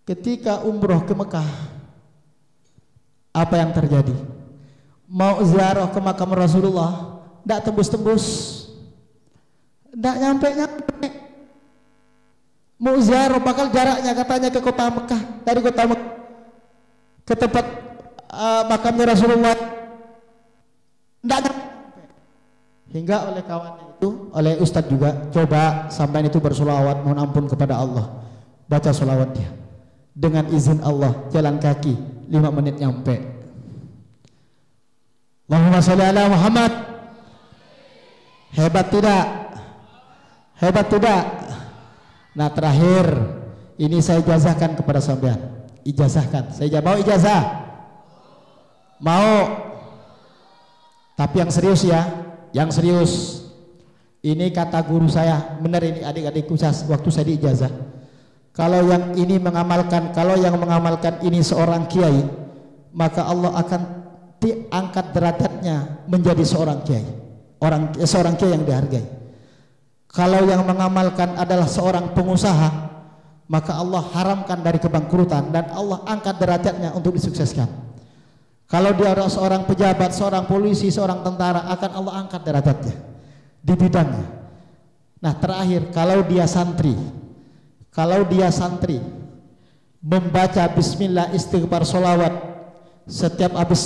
Ketika umroh ke Mekah, apa yang terjadi? Mau ziarah ke makam Rasulullah, enggak tembus-tembus. Enggak nyampe. Mau ziarah, bakal jaraknya katanya ke kota Mekah, dari kota Mekah ke tempat makamnya Rasulullah, enggak nyampe. Hingga oleh kawannya itu oleh Ustadz juga, coba sampai itu bersolawat mohon ampun kepada Allah, baca solawat dia dengan izin Allah, jalan kaki 5 menit nyampe. Allahumma sholli ala Muhammad. Hebat tidak? Hebat tidak? Nah terakhir ini saya ijazahkan kepada sampean, ijazahkan, saya mau ijazah, mau, tapi yang serius ya, yang serius. Ini kata guru saya, benar ini adik-adikku waktu saya diijazah. Kalau yang ini mengamalkan, kalau yang mengamalkan ini seorang kiai, maka Allah akan diangkat derajatnya menjadi seorang kiai, seorang kiai yang dihargai. Kalau yang mengamalkan adalah seorang pengusaha, maka Allah haramkan dari kebangkrutan dan Allah angkat derajatnya untuk disukseskan. Kalau dia adalah seorang pejabat, seorang polisi, seorang tentara, akan Allah angkat derajatnya di bidangnya. Nah terakhir, kalau dia santri membaca bismillah, istighfar, solawat setiap habis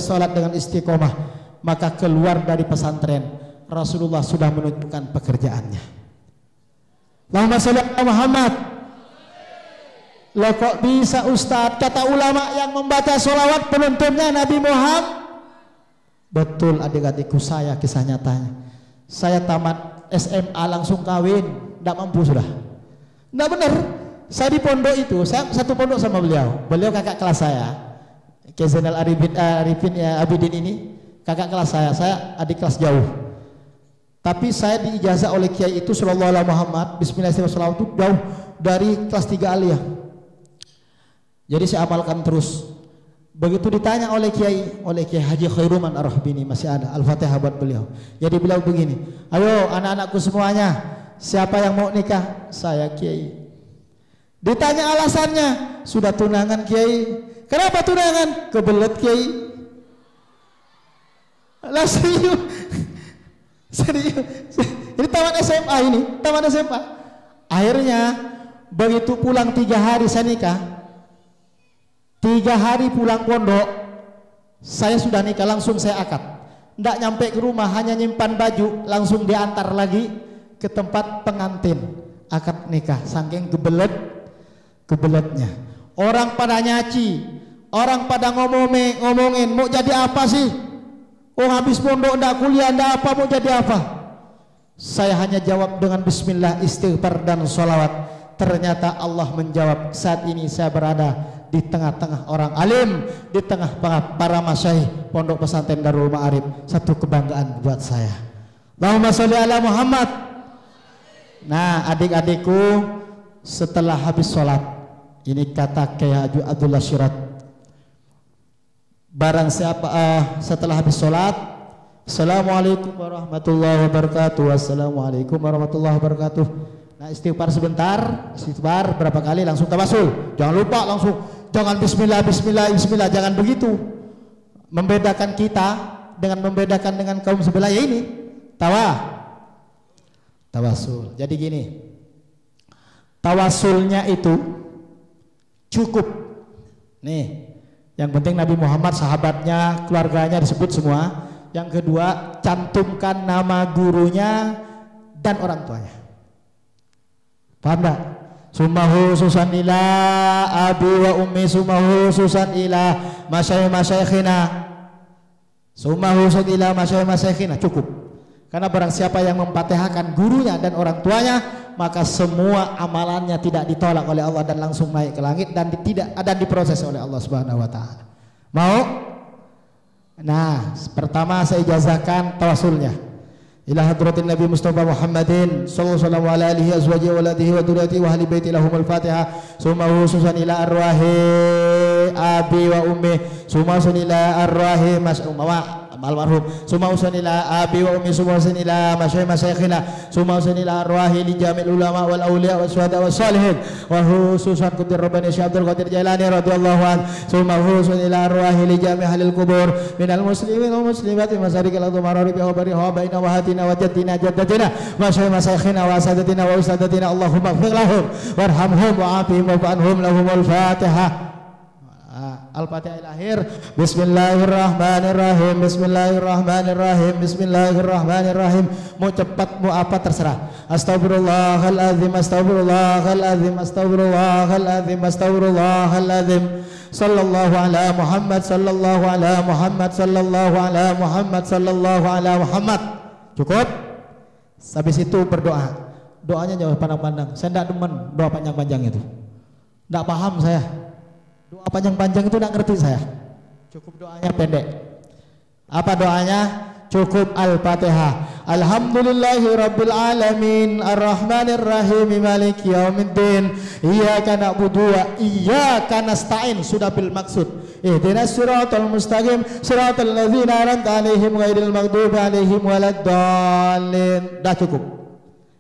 sholat dengan istiqomah, maka keluar dari pesantren Rasulullah sudah menunjukkan pekerjaannya. Allahumma sholli ala Muhammad. Loh kok bisa Ustadz, kata ulama yang membaca sholawat penuntunnya Nabi Muhammad? Betul adik-adikku, saya kisah nyatanya. Saya tamat SMA langsung kawin, tidak mampu sudah. Tidak benar. Saya di pondok itu, saya satu pondok sama beliau. Beliau kakak kelas saya, Kiai Zainal Arifin Abidin ini kakak kelas saya adik kelas jauh. Tapi saya diijazah oleh Kiai itu sallallahu alaihi Muhammad bismillahirrahmanirrahim itu jauh dari kelas 3 aliyah. Jadi saya amalkan terus. Begitu ditanya oleh Kiai Haji Khairuman Ar-Rahbini, masih ada Al-Fatihah buat beliau. Jadi beliau begini, ayo anak-anakku semuanya, siapa yang mau nikah? Saya Kiai. Ditanya alasannya, sudah tunangan Kiai. Kenapa tunangan? Kebelet Kiai. Lah serius. Ini tamat SMA. Akhirnya begitu pulang 3 hari saya nikah, 3 hari pulang pondok saya sudah nikah, langsung saya akad. Nggak nyampe ke rumah, hanya nyimpan baju, langsung diantar lagi ke tempat pengantin akad nikah. Saking kebeletnya orang pada nyaci, orang pada ngomongin mau jadi apa sih? Oh habis pondok ndak kuliah ndak apa, mau jadi apa? Saya hanya jawab dengan bismillah, istighfar dan sholawat. Ternyata Allah menjawab. Saat ini saya berada di tengah-tengah orang alim, di tengah para masyayikh pondok pesantren Darul Ma'arif. Satu kebanggaan buat saya. Allahumma sholli ala Muhammad. Nah adik-adikku, setelah habis sholat, ini kata Kiai Haji Abdullah Syirat, barang siapa setelah habis sholat, assalamualaikum warahmatullahi wabarakatuh, assalamualaikum warahmatullahi wabarakatuh. Nah istighfar sebentar, istighfar berapa kali, langsung tawasul. Jangan lupa langsung, jangan bismillah, jangan begitu. Membedakan kita dengan kaum sebelah ya ini tawasul. Jadi gini, tawasulnya itu cukup nih. Yang penting Nabi Muhammad, sahabatnya, keluarganya disebut semua. Yang kedua, cantumkan nama gurunya dan orang tuanya. Paham tak? Sumahu susan ila abi wa ummi, sumahu susan ila masyaykhina, sumahu susan ila masyaykhina. Cukup. Karena barang siapa yang memfatihahkan gurunya dan orang tuanya, maka semua amalannya tidak ditolak oleh Allah dan langsung naik ke langit dan diproses oleh Allah Subhanahu wa taala. Mau? Nah, pertama saya ijazahkan tawasulnya. Ila hadratin Nabi Mustafa Muhammadin sallallahu alaihi azwajihi wa alihi wa dzurriyyatihi wa ahli baiti lahumul Fatihah. Summa khususan ila arwahi abi wa ummi, summa ila arwahi almarhum, summa usanila abi wa ummi, summa usanila masyayikhina, summa usanila arwahi li jamil ulama wal awliya was syuhada was salihin, wa khususan kutir rabbani Syekh Abdul Qadir Jailani radhiyallahu an, summa usanila arwahi li jami ahlil kubur minal muslimin wal muslimat masarikil ardh mararib wa bari wa baina wa hatina wa jadina jaddatina wa masyayikhina wa asadatina wa ustadatina, Allahumma ighfir lahum warhamhum wa afihim wa anhum lahumul Fatihah. Al-Fatihah akhir. Bismillahirrahmanirrahim. Bismillahirrahmanirrahim. Bismillahirrahmanirrahim. Mau cepat mau apa terserah. Astagfirullahaladzim. Astagfirullahaladzim. Astagfirullahaladzim. Astagfirullahaladzim. Sallallahu ala Muhammad. Sallallahu ala Muhammad. Sallallahu ala Muhammad. Sallallahu ala Muhammad. Cukup. Habis itu berdoa. Doanya jauh pandang-pandang. Saya tidak demen doa panjang-panjang itu. Tidak paham saya. Doa panjang-panjang itu tidak ngerti saya. Cukup doanya pendek. Apa doanya? Cukup Al-Fatihah. Alhamdulillahi Rabbil Alamin, Ar-Rahmanir-Rahim, Maliki Yaumiddin, Iyyaka na'budu wa iyyaka nasta'in. Sudah bil maksud. Ihdinas siratal mustaqim, siratal ladzina an'amta 'alaihim ghairil maghdubi 'alaihim waladdallin. Dah cukup.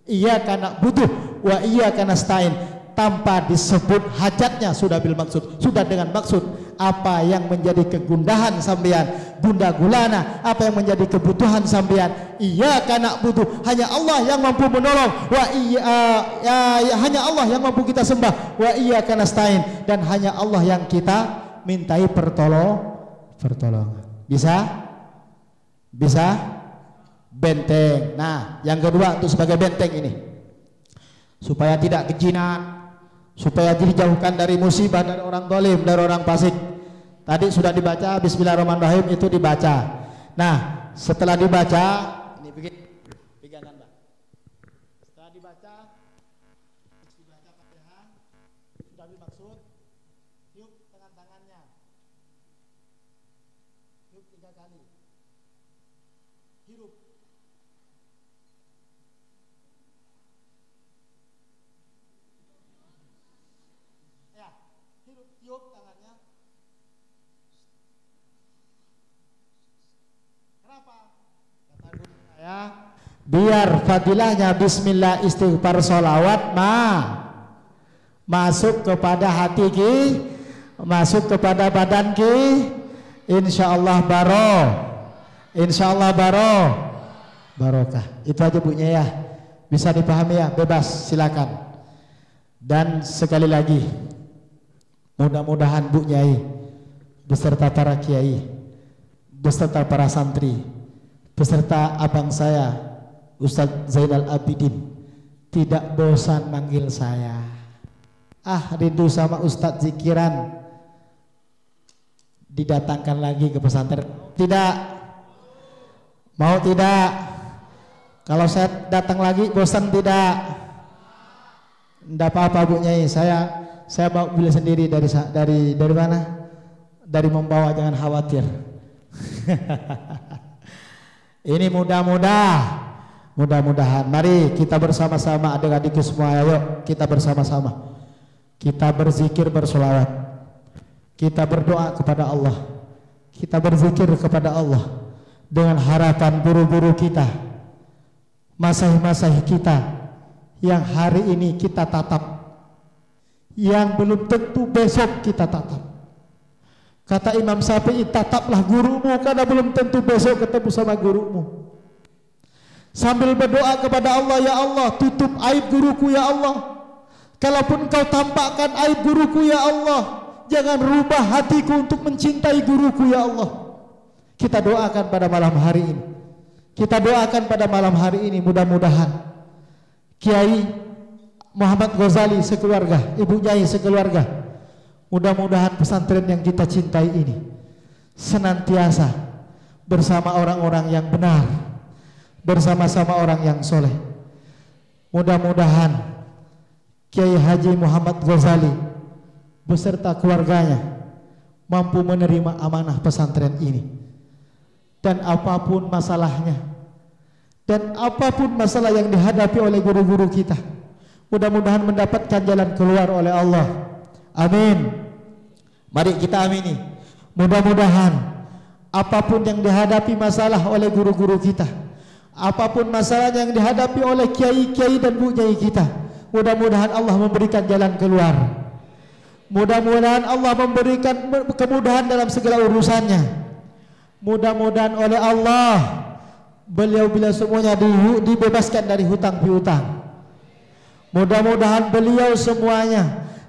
Iyyaka na'budu wa iyyaka nasta'in, tanpa disebut hajatnya, sudah bil maksud. Sudah dengan maksud apa yang menjadi kegundahan sampean, bunda gulana, apa yang menjadi kebutuhan sampean. Iyyaka na'budu, hanya Allah yang mampu menolong. Wa hanya Allah yang mampu kita sembah. Wa iyyaka nasta'in, dan hanya Allah yang kita mintai pertolongan. Bisa? Benteng. Nah, yang kedua untuk sebagai benteng ini, supaya tidak kejinan, supaya dijauhkan dari musibah, dari orang zalim, dari orang fasik. Tadi sudah dibaca Bismillahirrahmanirrahim, itu dibaca. Nah, setelah dibaca ini pegangan, Mbak. Setelah dibaca Fatihah, sudah dimaksud, tiup dengan tangannya. Tiup 3 kali. Hirup. Tiup tangannya. Kenapa? Kata guru saya, biar fadilahnya bismillah, istighfar, sholawat masuk kepada hati ki, masuk kepada badan ki, insyaallah barokah. Itu aja Bunya ya. Bisa dipahami ya, bebas silakan. Dan sekali lagi, mudah-mudahan Bu Nyai beserta para kiai, beserta para santri, beserta abang saya Ustadz Zainal Abidin tidak bosan manggil saya. Rindu sama Ustadz Zikiran, didatangkan lagi ke pesantren. Tidak? Mau tidak? Kalau saya datang lagi bosan tidak? Tidak apa-apa Bu Nyai, saya mau beli sendiri dari mana? Dari membawa, jangan khawatir. Ini mudah-mudahan. Mari kita bersama-sama, adik-adikku semua, ayo kita bersama-sama. Kita berzikir, bersolawat. Kita berdoa kepada Allah. Kita berzikir kepada Allah dengan harapan guru-guru kita, masih-masih kita yang hari ini kita tatap, yang belum tentu besok kita tatap. Kata Imam Syafi'i, tataplah gurumu karena belum tentu besok ketemu sama gurumu. Sambil berdoa kepada Allah, ya Allah, tutup aib guruku ya Allah. Kalaupun kau tampakkan aib guruku ya Allah, jangan rubah hatiku untuk mencintai guruku ya Allah. Kita doakan pada malam hari ini. Kita doakan pada malam hari ini, mudah-mudahan Kiai Muhammad Ghazali sekeluarga, Ibu Nyai sekeluarga, mudah-mudahan pesantren yang kita cintai ini senantiasa bersama orang-orang yang benar, bersama-sama orang yang soleh. Mudah-mudahan Kiai Haji Muhammad Ghazali beserta keluarganya mampu menerima amanah pesantren ini, dan apapun masalahnya, dan apapun masalah yang dihadapi oleh guru-guru kita, mudah-mudahan mendapatkan jalan keluar oleh Allah. Amin. Mari kita amini. Mudah-mudahan apapun yang dihadapi masalah oleh guru-guru kita, apapun masalah yang dihadapi oleh kiai-kiai dan Bu Nyai kita, mudah-mudahan Allah memberikan jalan keluar. Mudah-mudahan Allah memberikan kemudahan dalam segala urusannya. Mudah-mudahan oleh Allah beliau bila semuanya dibebaskan dari hutang piutang. Mudah-mudahan beliau semuanya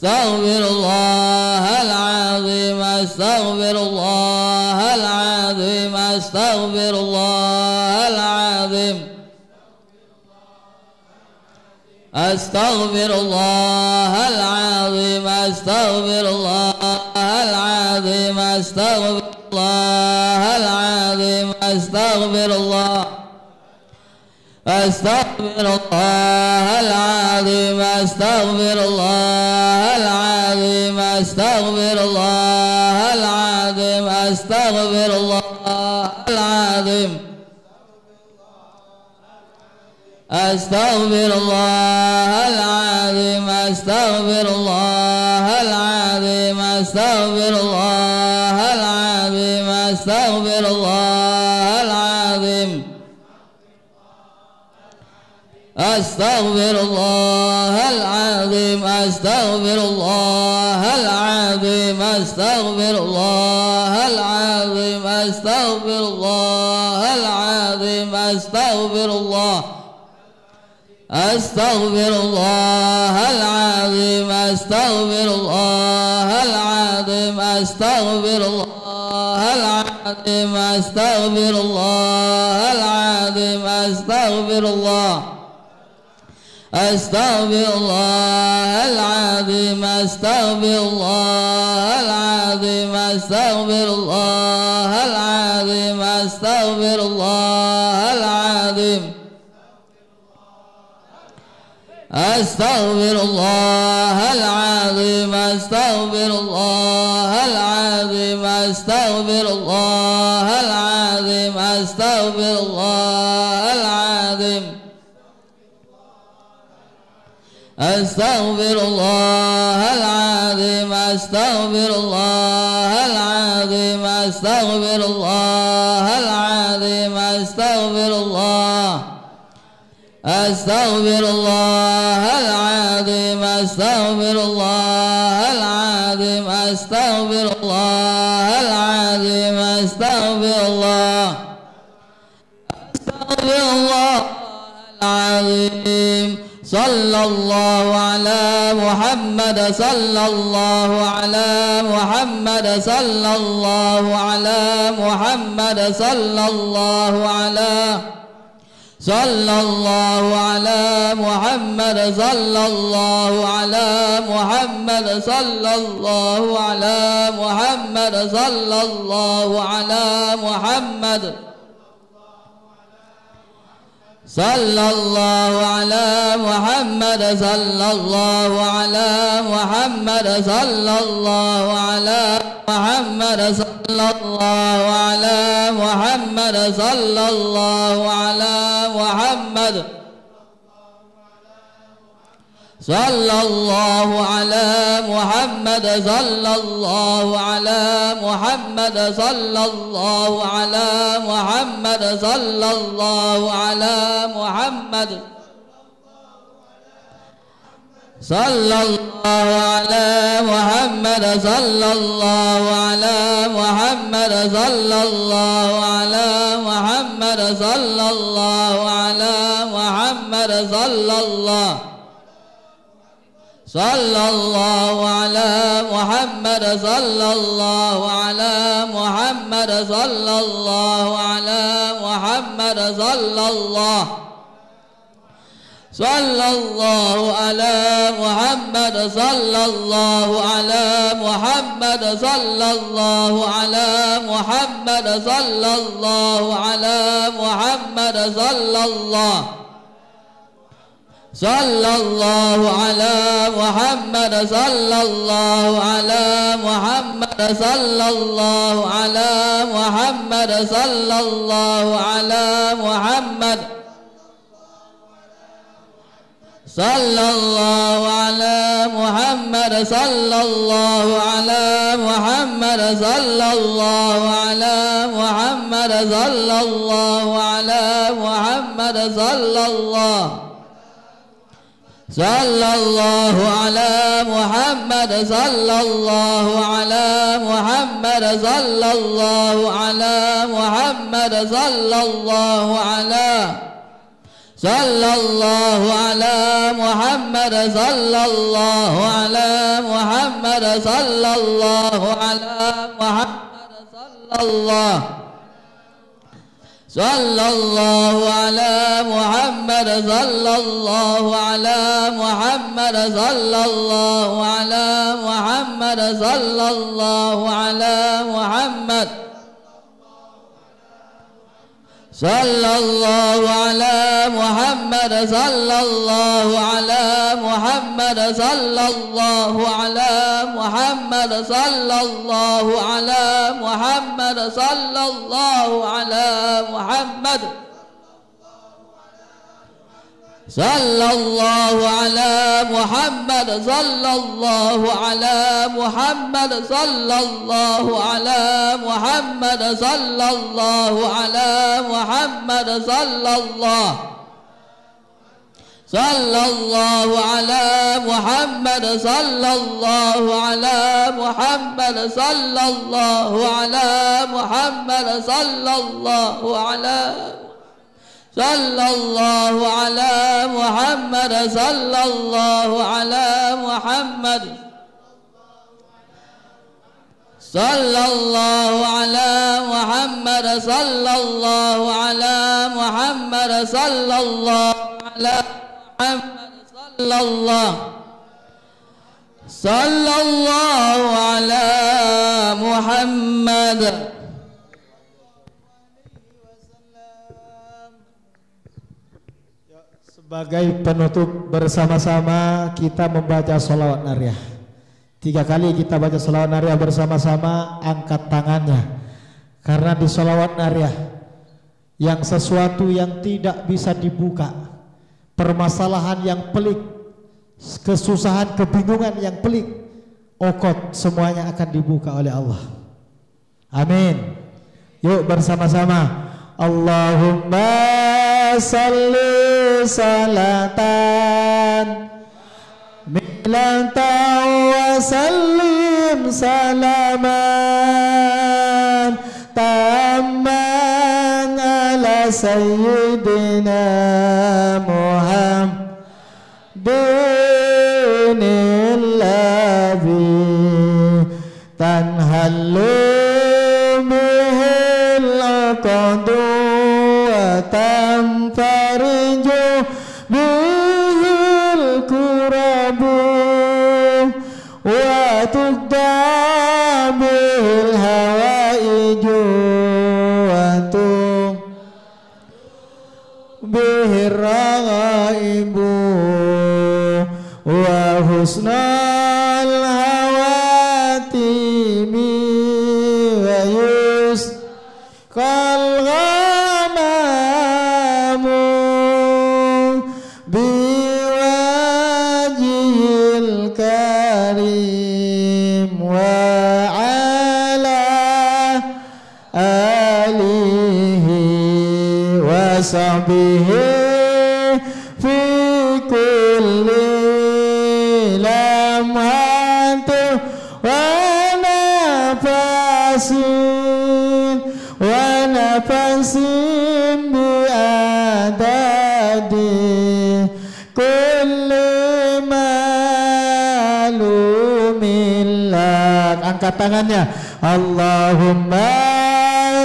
أستغفر الله العظيم أستغفر الله العظيم أستغفر الله العظيم أستغفر الله العظيم أستغفر الله العظيم أستغفر الله العظيم أستغفر الله أستغفر الله العظيم أستغفر الله العظيم أستغفر الله العظيم أستغفر الله العظيم أستغفر الله العظيم أستغفر الله العظيم أستغفر الله العظيم أستغفر الله العظيم أستغفر الله العظيم أستغفر الله العظيم أستغفر الله العظيم أستغفر الله العظيم أستغفر الله أستغفر الله العظيم أستغفر الله العظيم أستغفر الله العظيم أستغفر الله العظيم أستغفر الله أستغفر الله العظيم أستغفر الله العظيم أستغفر الله العظيم أستغفر الله العظيم أستغفر الله العظيم أستغفر الله العظيم أستغفر الله العظيم أستغفر الله العظيم أستغفر الله العظيم أستغفر الله العظيم أستغفر الله العظيم أستغفر الله أستغفر الله العظيم أستغفر الله العظيم أستغفر الله العظيم أستغفر الله أستغفر الله العظيم صلى الله على محمد صلى الله على محمد صلى الله على محمد صلى الله على صلى الله على محمد صلى الله على محمد صلى الله على محمد صلى الله على محمد صلى الله على محمد صلى الله على محمد صلى الله على محمد صلى الله على محمد صلى الله على محمد صلى الله على محمد صلى الله على محمد صلى الله على محمد صلى الله على محمد صلى الله على محمد صلى الله على محمد صلى الله على محمد صلى الله على محمد صلى الله صلى الله على محمد صلى الله على محمد صلى الله على محمد صلى الله صلى الله على محمد صلى الله على محمد صلى الله على محمد صلى الله على محمد صلى الله صلى الله على محمد صلى الله على محمد صلى الله على محمد صلى الله على محمد صلى الله على محمد صلى الله على محمد صلى الله على محمد صلى الله على محمد صلى الله صلى الله على محمد صلى الله على محمد صلى الله على محمد صلى الله على صلى الله على محمد صلى الله على محمد صلى الله على محمد صلى الله على محمد صلى الله على محمد صلى الله على محمد صلى الله على محمد صلى الله على محمد صلى الله على محمد صلى الله على محمد صلى الله على محمد صلى الله على محمد صلى الله على محمد صلى الله على محمد صلى الله على محمد صلى الله على محمد صلى الله صلى الله على محمد صلى الله على محمد صلى الله على محمد صلى الله على صلى الله على محمد صلى الله على محمد صلى الله على محمد صلى الله على محمد صلى الله على محمد صلى الله صلى الله على محمد. Sebagai penutup bersama-sama kita membaca sholawat nariyah. 3 kali kita baca sholawat nariyah bersama-sama, angkat tangannya. Karena di sholawat nariyah yang sesuatu yang tidak bisa dibuka, permasalahan yang pelik, kesusahan, kebingungan yang pelik, okot semuanya akan dibuka oleh Allah. Amin. Yuk bersama-sama. Allahumma salli salatan milatan wa sallim salaman tamman ala sayyidina Muhammadin alladhi tanhallu bihil aqdu wa tanfariju bihil kurabu wa tuqda bihil hawaiju wa bihir ragaibu wa husnal hawatimi wa yusqal ghamamu biwajhil karim wa ala alihi wa sahbihi fi kulli lamhati wa nafasin biadadi kulli malumillah. Angkat tangannya. Allahumma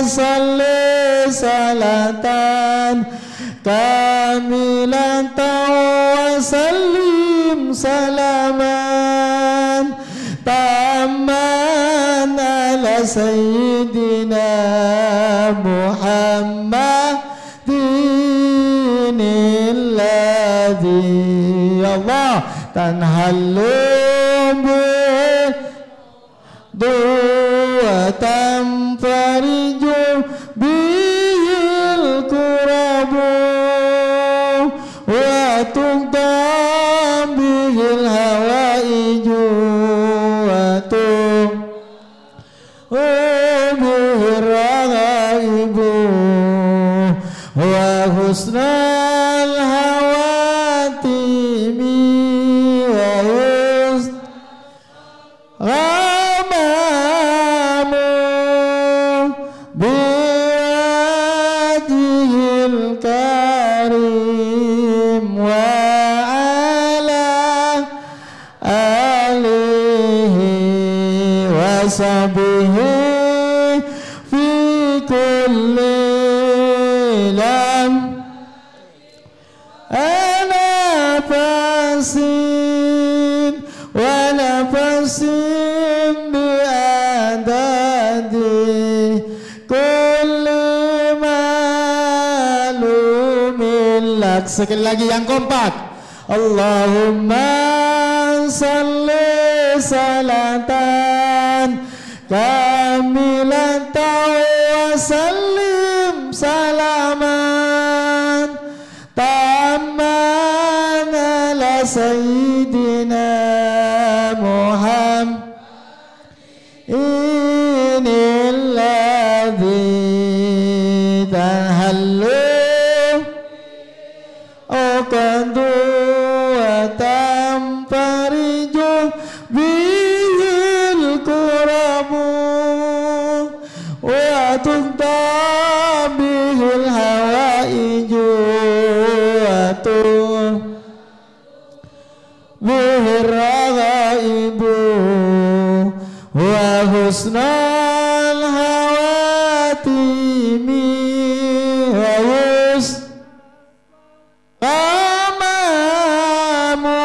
salli salatan kamilatan wa sallim salaman tamman ala sayyidina Muhammadin alladhi Allah tanhallu wa tanfariju bihil kurabu wa tuqda bihil hawaiju wa bihir ragaibu wa husnal hawatimi wa ghamamu biwajhil karim wa ala alihi wa sahbihi fi kulli lam ana fasin wa nafasin bi adadi kulli malumin lak. Sekali lagi yang kompak. Allahumma salli salatan kamilatan wa sallim salaman tamman ala sayyidina Muhammad inilladzi tahallu qadu wa tamfariju bihil kurabu wa tuqda bihil hawaiju wa bihir ragaibu wa husnal hawatimi wa yus amamu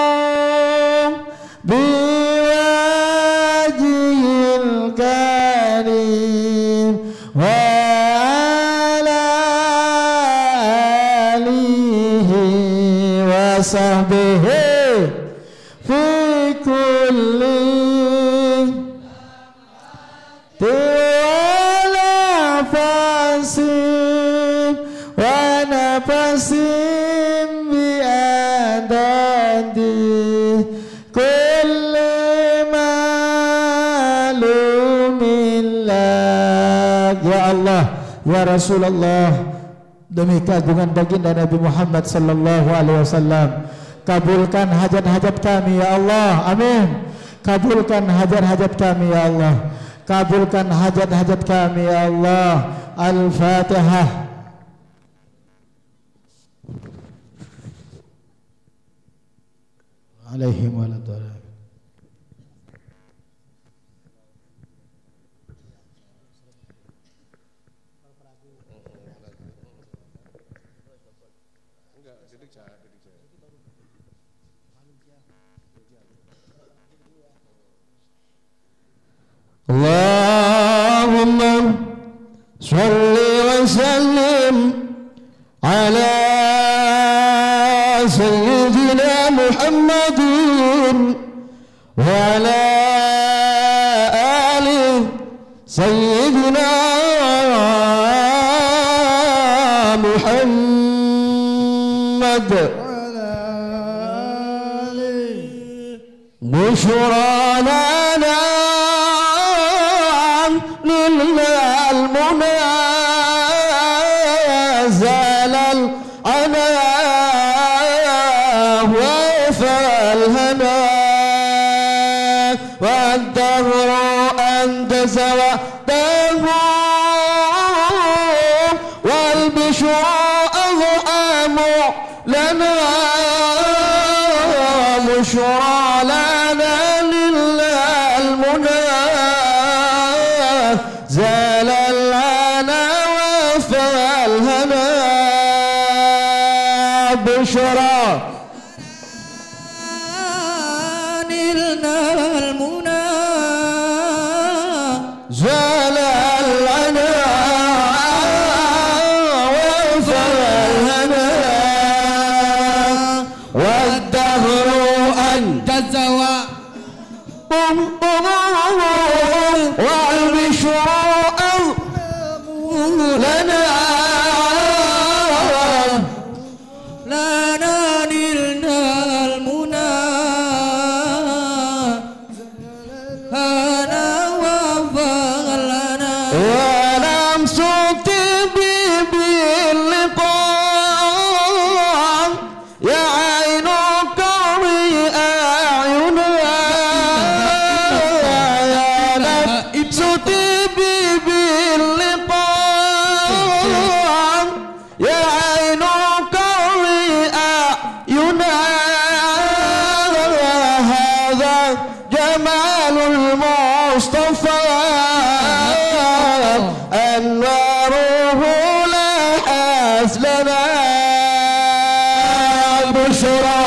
biwajihil karim wa ala alihi wa sahbihi fi kulli tiwala fasim wa nafasim bi adadi kulli malumin lak. Ya Allah, ya Rasulullah, demi keagungan baginda Nabi Muhammad sallallahu alaihi wasallam, kabulkan hajat-hajat kami ya Allah. Amin. Kabulkan hajat-hajat kami ya Allah. Kabulkan hajat-hajat kami ya Allah. Al-Fatihah. Alaihim waladhalin. Allahumma salli wa sallim ala sayyidina Muhammadin wa ala ali sayyidina Muhammad bushra lana سواه والبشرى أضحام لنا بشرى لنا لله المنى زال العنا وفى الهنا بشرى المصطفى أنواره لاحت لنا بشرى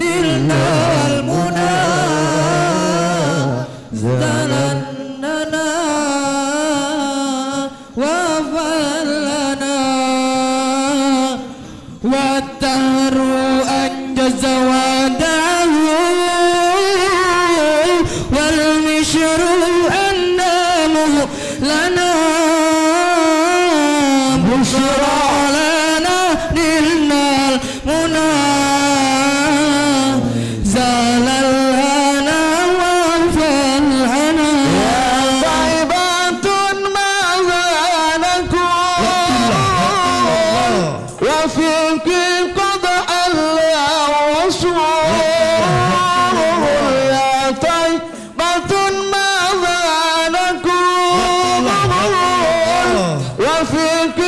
نلنا المنى زلنا وفلنا والدهر أنجز ودعه والمشر أنامه لنا بشرى لنا نلنا المنى زال الهنا وفلنا طيبات ماذا نكون وفيك قد حل وصول يا طيبة ماذا نكون وفيك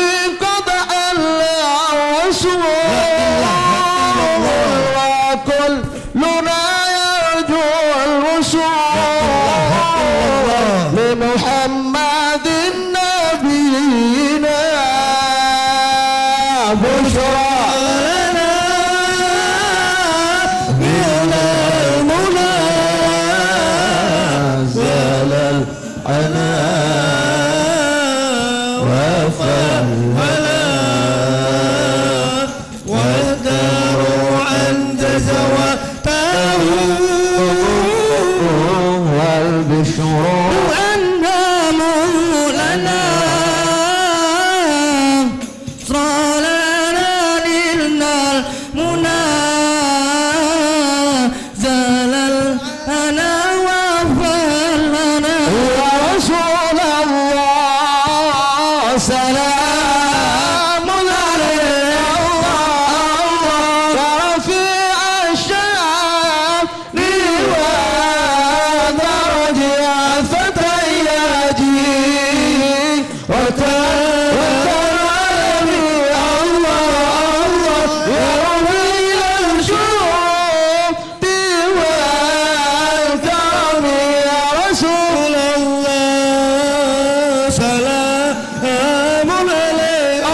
قد حل وصول وكلنا يرجو الوصول لمحمد نبينا بشرى لنا من المنى زال العنا وفلنا والدار عند زواته والبشر أنامه لنا صار لنا نلنا المنى زال الهنا وفلنا يا رسول الله سلام عليك يا رفيع الشام ودرج يا فتى ياجي وترمي الله يا رفيع الشام والكرم يا رسول الله سلام عليك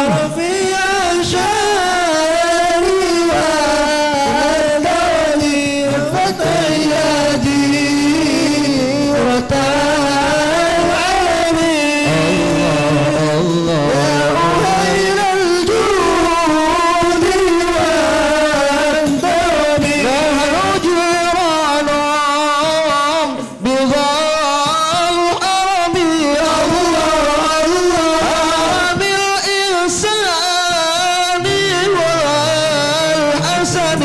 رفيع الشام والكرم فتى ياجي وترمي غير الجود والدرب نحن جيران بذا الحرم حرم الإنسان والحسن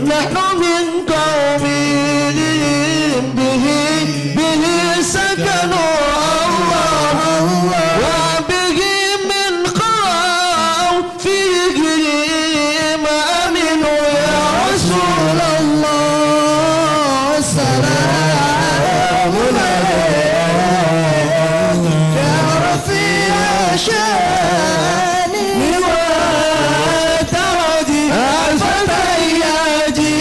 نحن من قومهم به سكنوا وبه من خوفهم آمنوا يا رسول الله سلام عليك يا رفيع شاني وترجي الفتى ياجي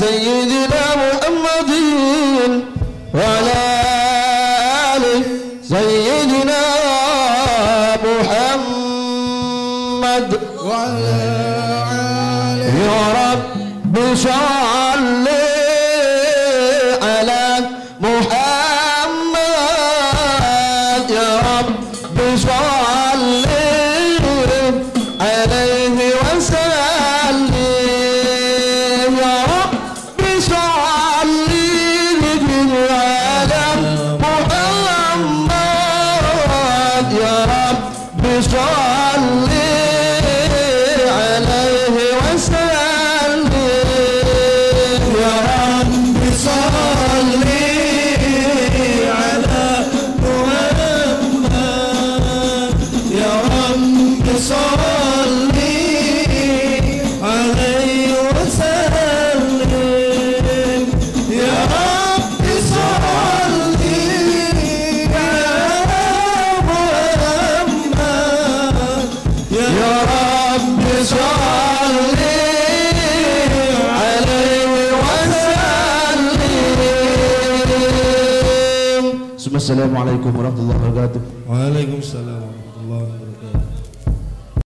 سيدنا محمد وعلى آل سيدنا محمد وعلى آل يا رب صل على محمد يا رب صل عليه وسلم يا رب صل على محمد يا رب صل عليه وسلم يا رب صل على محمد يا رب صل عليه وسلم يا رب صل على محمد يا رب صل عليه وسلم. Assalamualaikum warahmatullahi wabarakatuh. Waalaikumsalam.